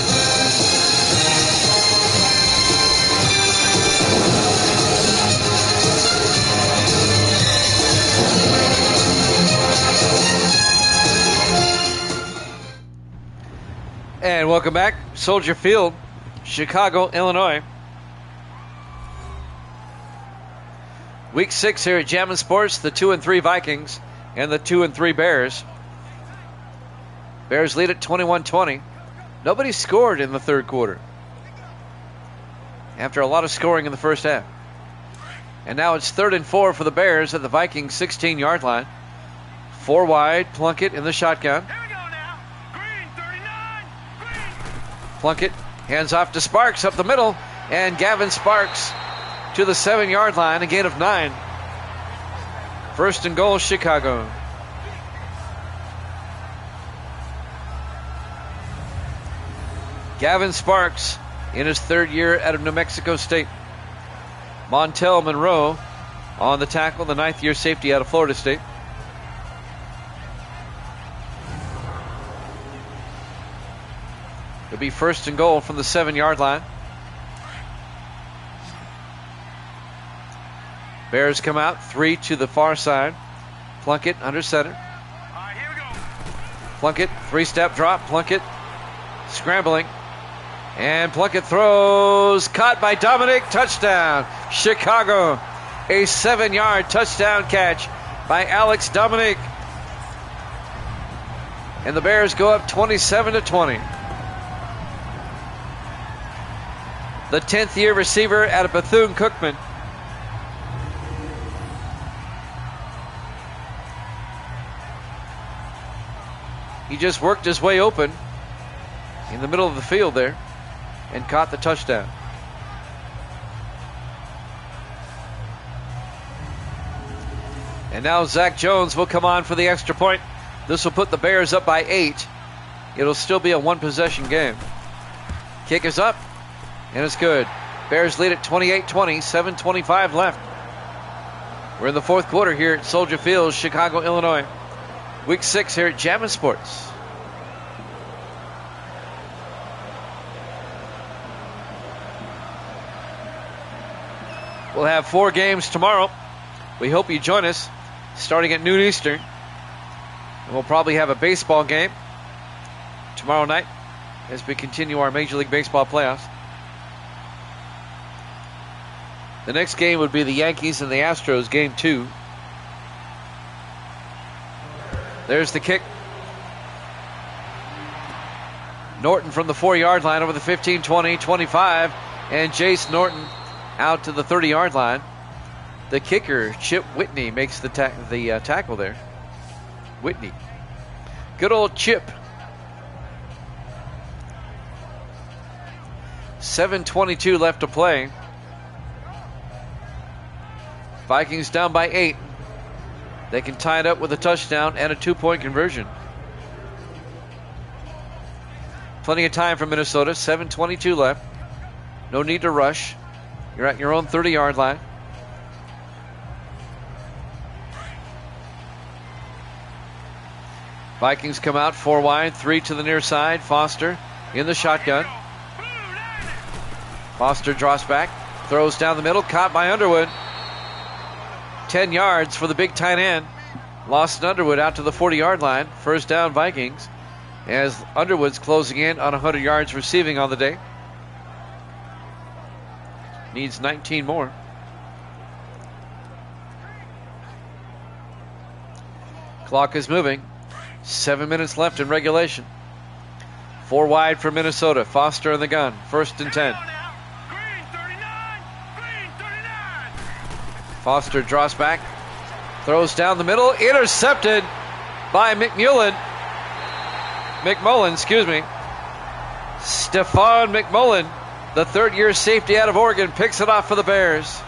And welcome back, Soldier Field, Chicago, Illinois. Week 6 here at Jammin' Sports, the 2 and 3 Vikings and the 2 and 3 Bears. Bears lead at 21-20. Nobody scored in the third quarter after a lot of scoring in the first half. And now it's 3rd and 4 for the Bears at the Vikings 16-yard line. 4 wide, Plunkett in the shotgun. Plunkett hands off to Sparks up the middle, and Gavin Sparks to the 7-yard line, a gain of 9. 1st and goal, Chicago. Gavin Sparks in his 3rd year out of New Mexico State. Montel Monroe on the tackle, the 9th-year safety out of Florida State. It'll be 1st and goal from the 7-yard line. Bears come out, 3 to the far side. Plunkett under center. Here we go. Plunkett, 3-step drop. Plunkett scrambling. And Plunkett throws. Caught by Dominic. Touchdown. Chicago. A 7-yard touchdown catch by Alex Dominic. And the Bears go up 27-20. The 10th-year receiver out of Bethune-Cookman. He just worked his way open in the middle of the field there and caught the touchdown. And now Zach Jones will come on for the extra point. This will put the Bears up by 8. It'll still be a one-possession game. Kick is up, and it's good. Bears lead at 28-20, 7:25 left. We're in the 4th quarter here at Soldier Field, Chicago, Illinois. Week 6 here at Jammin' Sports. We'll have 4 games tomorrow. We hope you join us, starting at noon Eastern. And we'll probably have a baseball game tomorrow night as we continue our Major League Baseball playoffs. The next game would be the Yankees and the Astros, game 2. There's the kick. Norton from the 4-yard line over the 15, 20, 25. And Jace Norton out to the 30-yard line. The kicker, Chip Whitney, makes the tackle there. Whitney. Good old Chip. 7:22 left to play. Vikings down by 8. They can tie it up with a touchdown and a 2-point conversion. Plenty of time for Minnesota. 7:22 left. No need to rush. You're at your own 30-yard line. Vikings come out 4 wide, 3 to the near side. Foster in the shotgun. Foster draws back, throws down the middle, caught by Underwood. 10 yards for the big tight end. Lost Underwood out to the 40-yard line. First down, Vikings, as Underwood's closing in on 100 yards receiving on the day. Needs 19 more. Clock is moving. 7 minutes left in regulation. 4 wide for Minnesota. Foster in the gun. First and 10. Foster draws back. Throws down the middle. Intercepted by McMullen. Stephon McMullen, the third-year safety out of Oregon, picks it off for the Bears.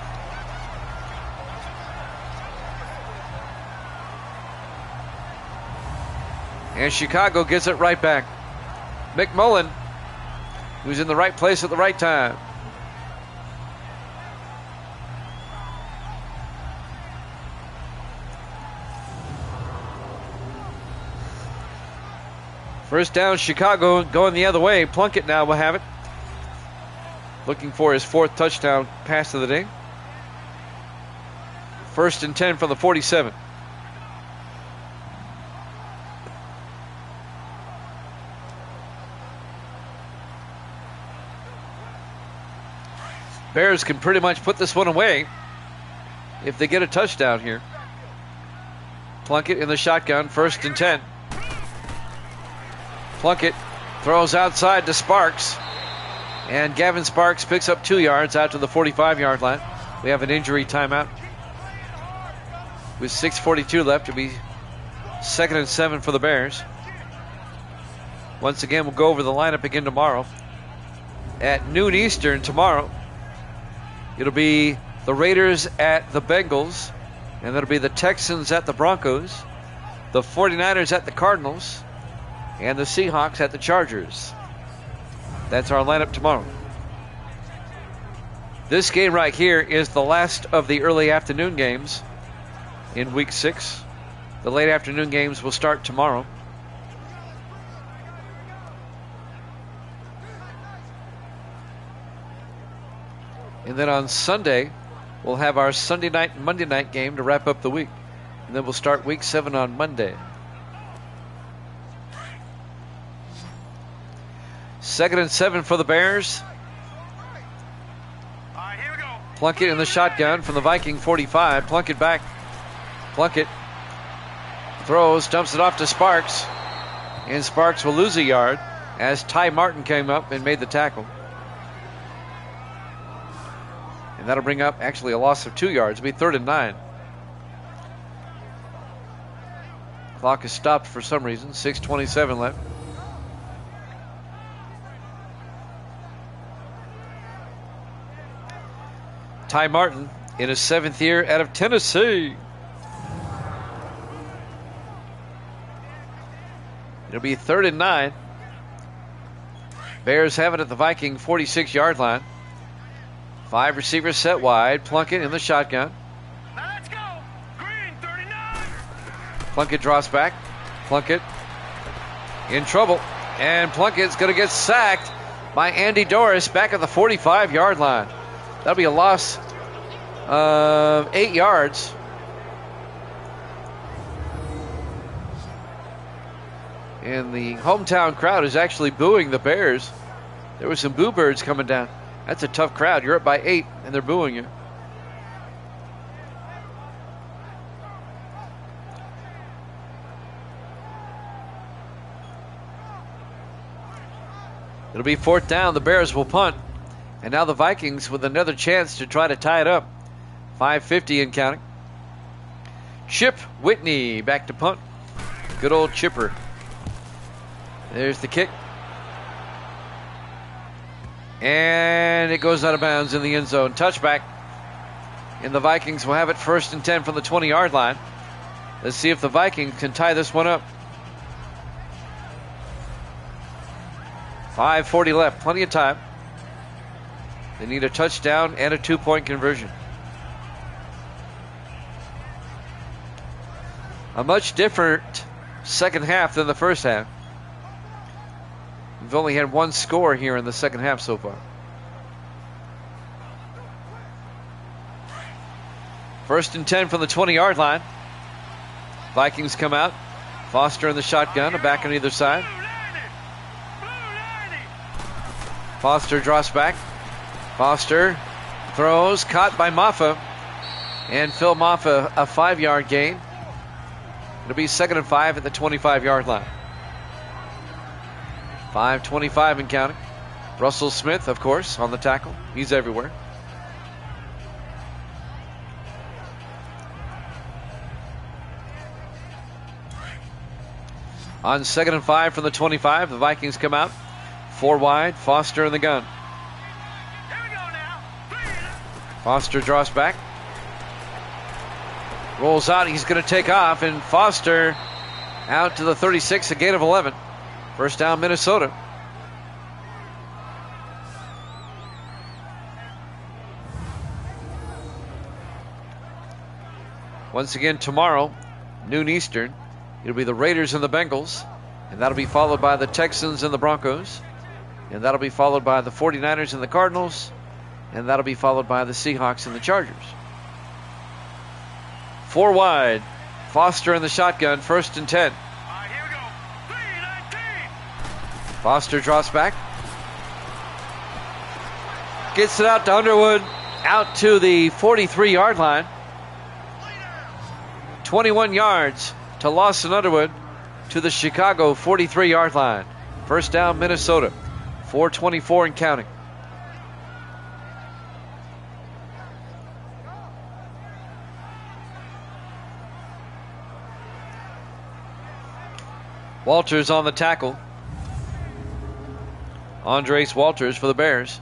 And Chicago gets it right back. McMullen, who's in the right place at the right time. First down, Chicago going the other way. Plunkett now will have it. Looking for his 4th touchdown pass of the day. First and 10 from the 47. Bears can pretty much put this one away if they get a touchdown here. Plunkett in the shotgun, first and 10. Plunkett throws outside to Sparks. And Gavin Sparks picks up 2 yards out to the 45-yard line. We have an injury timeout. With 6:42 left, it'll be 2nd and 7 for the Bears. Once again, we'll go over the lineup again tomorrow. At noon Eastern tomorrow, it'll be the Raiders at the Bengals. And that'll be the Texans at the Broncos. The 49ers at the Cardinals. And the Seahawks at the Chargers. That's our lineup tomorrow. This game right here is the last of the early afternoon games in Week 6. The late afternoon games will start tomorrow. And then on Sunday, we'll have our Sunday night and Monday night game to wrap up the week. And then we'll start Week 7 on Monday. 2nd and 7 for the Bears. All right, here we go. Plunkett in the shotgun from the Viking 45. Plunkett back. Plunkett throws, dumps it off to Sparks. And Sparks will lose a yard as Ty Martin came up and made the tackle. And that'll bring up actually a loss of 2 yards. It'll be 3rd and 9. Clock is stopped for some reason. 6:27 left. Ty Martin in his 7th year out of Tennessee. It'll be 3rd and 9. Bears have it at the Viking 46-yard line. 5 receivers set wide. Plunkett in the shotgun. Now let's go. Green 39. Plunkett draws back. Plunkett in trouble. And Plunkett's going to get sacked by Andy Doris back at the 45-yard line. That'll be a loss of 8 yards. And the hometown crowd is actually booing the Bears. There were some boo birds coming down. That's a tough crowd. You're up by 8, and they're booing you. It'll be 4th down. The Bears will punt. And now the Vikings with another chance to try to tie it up. 5:50 and counting. Chip Whitney back to punt. Good old Chipper. There's the kick. And it goes out of bounds in the end zone. Touchback. And the Vikings will have it 1st and 10 from the 20-yard line. Let's see if the Vikings can tie this one up. 5:40 left. Plenty of time. They need a touchdown and a 2-point conversion. A much different second half than the first half. We've only had one score here in the second half so far. 1st and 10 from the 20-yard line. Vikings come out. Foster in the shotgun, a back on either side. Foster draws back. Foster throws, caught by Maffa. And Phil Maffa, a 5-yard gain. It'll be 2nd and 5 at the 25-yard line. 5:25 and counting. Russell Smith, of course, on the tackle. He's everywhere. On 2nd and 5 from the 25, the Vikings come out. 4 wide, Foster in the gun. Foster draws back. Rolls out, he's going to take off, and Foster out to the 36, a gain of 11. 1st down, Minnesota. Once again tomorrow, noon Eastern, it'll be the Raiders and the Bengals, and that'll be followed by the Texans and the Broncos, and that'll be followed by the 49ers and the Cardinals, and that'll be followed by the Seahawks and the Chargers. 4 wide, Foster in the shotgun, 1st and 10. Here we go. 3-19. Foster draws back. Gets it out to Underwood, out to the 43-yard line. 21 yards to Lawson Underwood to the Chicago 43-yard line. 1st down, Minnesota. 4:24 and counting. Walters on the tackle. Andres Walters for the Bears.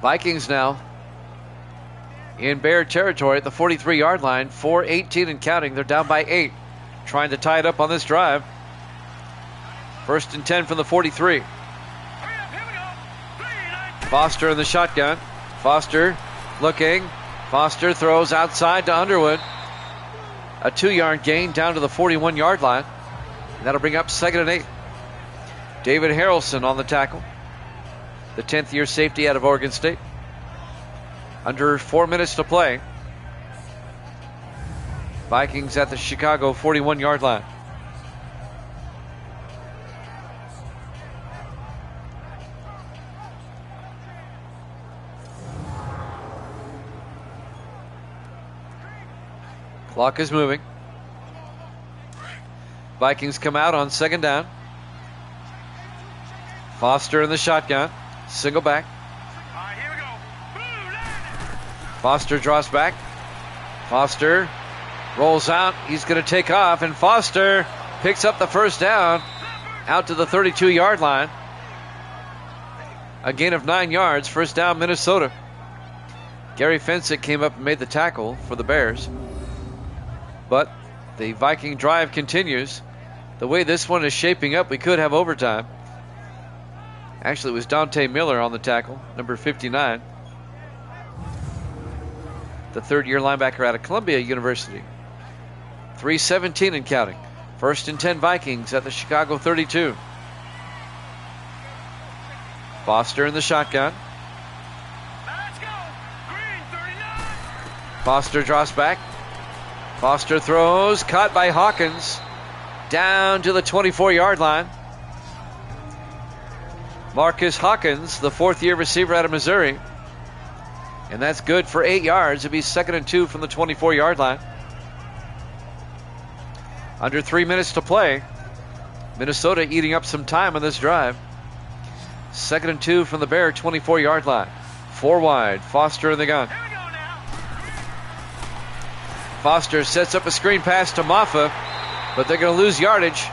Vikings now in Bear territory at the 43-yard line. 4:18 and counting. They're down by 8. Trying to tie it up on this drive. 1st and 10 from the 43. Foster in the shotgun. Foster looking. Foster throws outside to Underwood. A 2-yard gain down to the 41-yard line. That'll bring up 2nd and 8. David Harrelson on the tackle. The 10th-year safety out of Oregon State. Under 4 minutes to play. Vikings at the Chicago 41-yard line. Clock is moving. Vikings come out on 2nd down. Foster in the shotgun. Single back. Here we go. Foster draws back. Foster rolls out. He's going to take off, and Foster picks up the 1st down out to the 32-yard line. A gain of 9 yards. 1st down, Minnesota. Gary Fensick came up and made the tackle for the Bears. But the Viking drive continues. The way this one is shaping up, we could have overtime. Actually, it was Dante Miller on the tackle, number 59. The 3rd-year linebacker out of Columbia University. 3:17 and counting. 1st and 10 Vikings at the Chicago 32. Foster in the shotgun. Let's go. Green 39. Foster draws back. Foster throws, caught by Hawkins, down to the 24-yard line. Marcus Hawkins, the 4th-year receiver out of Missouri. And that's good for 8 yards. It'll be 2nd and 2 from the 24-yard line. Under 3 minutes to play. Minnesota eating up some time on this drive. 2nd and 2 from the Bear 24-yard line. 4 wide. Foster in the gun. Here we go now. Foster sets up a screen pass to Maffa, but they're going to lose yardage.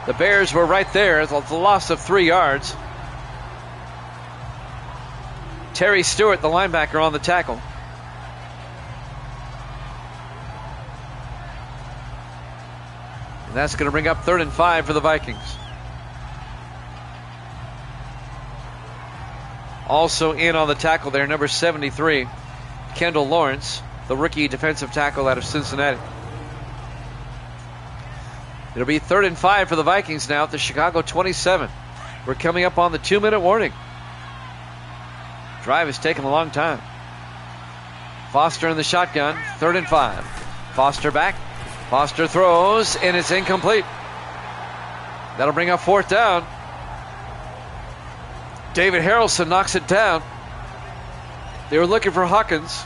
The Bears were right there. It's a loss of 3 yards. Terry Stewart, the linebacker, on the tackle. And that's going to bring up 3rd and 5 for the Vikings. Also in on the tackle there, number 73, Kendall Lawrence, the rookie defensive tackle out of Cincinnati. It'll be 3rd and 5 for the Vikings now at the Chicago 27. We're coming up on the 2-minute warning. Drive has taken a long time. Foster in the shotgun, 3rd and 5. Foster back. Foster throws, and it's incomplete. That'll bring up 4th down. David Harrelson knocks it down. They were looking for Hawkins.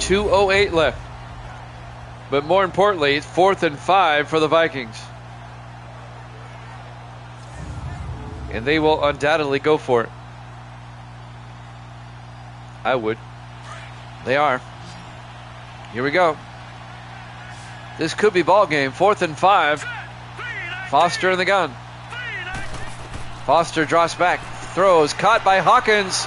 2:08 left. But more importantly, 4th and 5 for the Vikings. And they will undoubtedly go for it. I would. They are. Here we go. This could be ball game. 4th and 5. Foster in the gun. Foster drops back. Throws. Caught by Hawkins.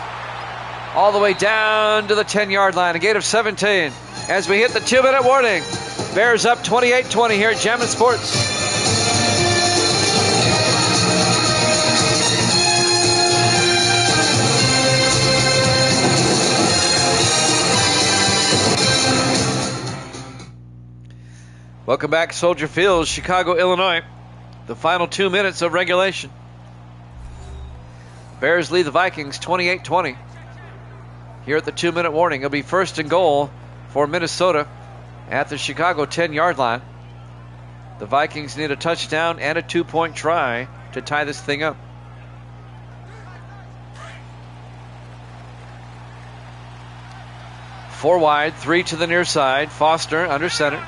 All the way down to the 10-yard line. A gain of 17. As we hit the 2-minute warning. Bears up 28-20 here at Jammin' Sports. Welcome back, Soldier Field, Chicago, Illinois. The final 2 minutes of regulation. Bears lead the Vikings 28-20. Here at the 2-minute warning, it'll be 1st and goal for Minnesota at the Chicago 10-yard line. The Vikings need a touchdown and a 2-point try to tie this thing up. Four wide, 3 to the near side. Foster under center.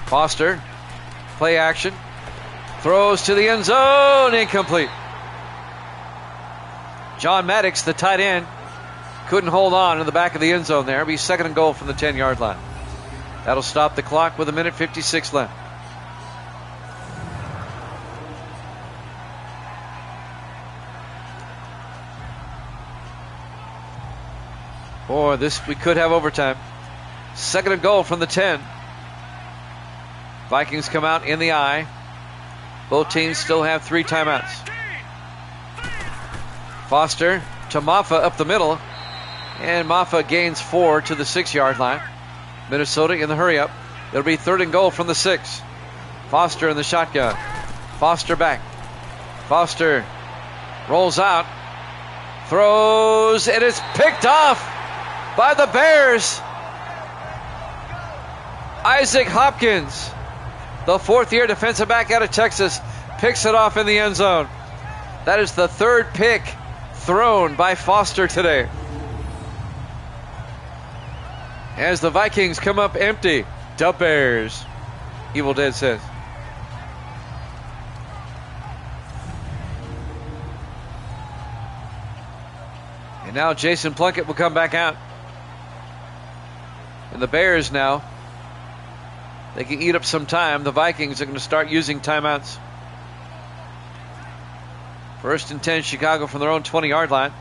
Foster, play action, throws to the end zone, incomplete. John Maddox, the tight end, couldn't hold on in the back of the end zone there. It'll be 2nd and goal from the 10-yard line. That'll stop the clock with 1:56 left. Boy, we could have overtime. 2nd and goal from the 10. Vikings come out in the eye. Both teams still have 3 timeouts. Foster to Maffa up the middle. And Maffa gains 4 to the 6-yard line. Minnesota in the hurry-up. It'll be 3rd and goal from the 6. Foster in the shotgun. Foster back. Foster rolls out. Throws, and it's picked off by the Bears. Isaac Hopkins, the 4th-year defensive back out of Texas, picks it off in the end zone. That is the 3rd pick thrown by Foster today. As the Vikings come up empty, the Bears, Evil Dead says. And now Jason Plunkett will come back out. And the Bears now, they can eat up some time. The Vikings are going to start using timeouts. 1st and 10, Chicago from their own 20-yard line.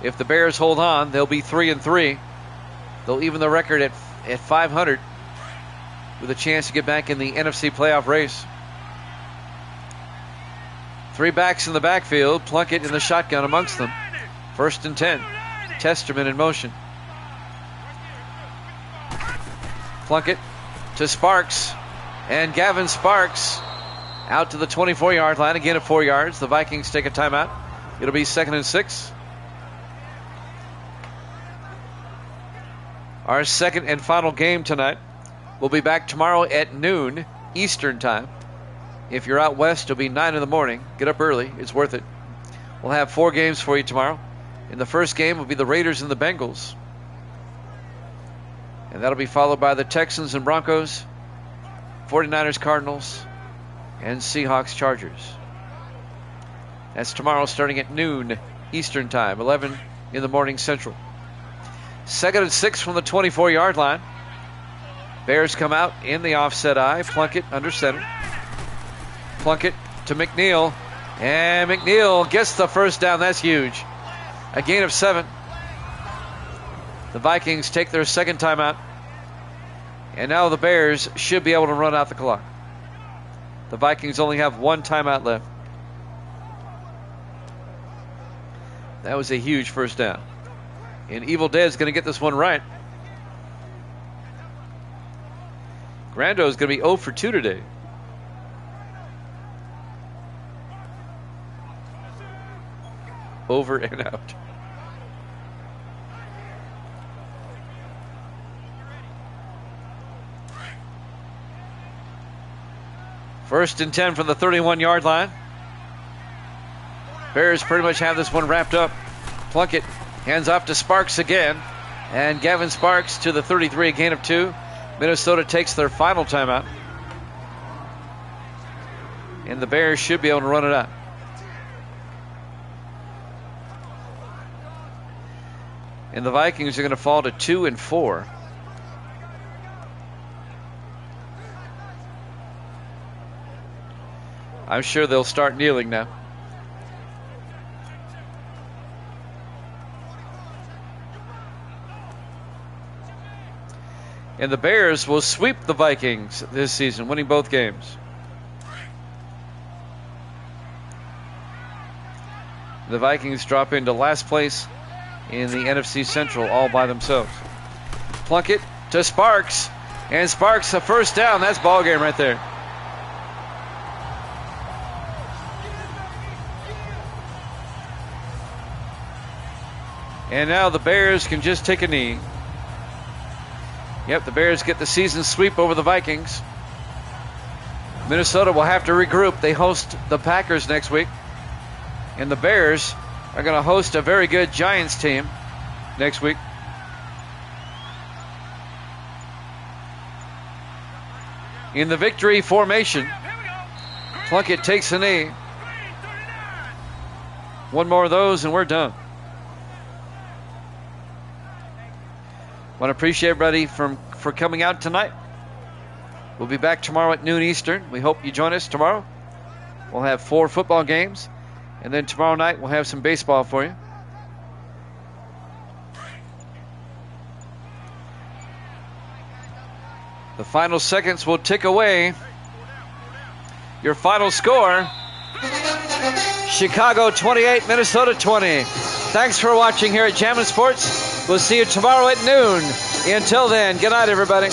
If the Bears hold on, they'll be 3-3. They'll even the record at 500 with a chance to get back in the NFC playoff race. 3 backs in the backfield. Plunkett in the shotgun amongst them. 1st and 10. Testerman in motion. Plunkett to Sparks, and Gavin Sparks out to the 24-yard line, again at 4 yards. The Vikings take a timeout. It'll be 2nd and 6. Our 2nd and final game tonight. We'll be back tomorrow at noon Eastern time. If you're out west, it'll be 9 in the morning. Get up early. It's worth it. We'll have 4 games for you tomorrow. In the first game will be the Raiders and the Bengals. And that'll be followed by the Texans and Broncos, 49ers, Cardinals, and Seahawks Chargers. That's tomorrow starting at noon Eastern Time, 11 in the morning Central. 2nd and 6 from the 24-yard line. Bears come out in the offset eye. Plunkett under center. Plunkett to McNeil. And McNeil gets the first down. That's huge. A gain of 7. The Vikings take their second timeout. And now the Bears should be able to run out the clock. The Vikings only have one timeout left. That was a huge first down. And Evil Dead's going to get this one right. Grando is going to be 0 for 2 today. Over and out. First and 10 from the 31-yard line. Bears pretty much have this one wrapped up. Plunkett hands off to Sparks again. And Gavin Sparks to the 33, a gain of 2. Minnesota takes their final timeout. And the Bears should be able to run it out. And the Vikings are going to fall to 2 and 4. I'm sure they'll start kneeling now. And the Bears will sweep the Vikings this season, winning both games. The Vikings drop into last place in the NFC Central all by themselves. Plunkett to Sparks. And Sparks a first down. That's ball game right there. And now the Bears can just take a knee. Yep, the Bears get the season sweep over the Vikings. Minnesota will have to regroup. They host the Packers next week. And the Bears are going to host a very good Giants team next week. In the victory formation, Plunkett takes a knee. One more of those and we're done. Want to appreciate everybody for coming out tonight. We'll be back tomorrow at noon Eastern. We hope you join us tomorrow. We'll have 4 football games. And then tomorrow night we'll have some baseball for you. The final seconds will tick away. Your final score, Chicago 28, Minnesota 20. Thanks for watching here at Jammin' Sports. We'll see you tomorrow at noon. Until then, good night, everybody.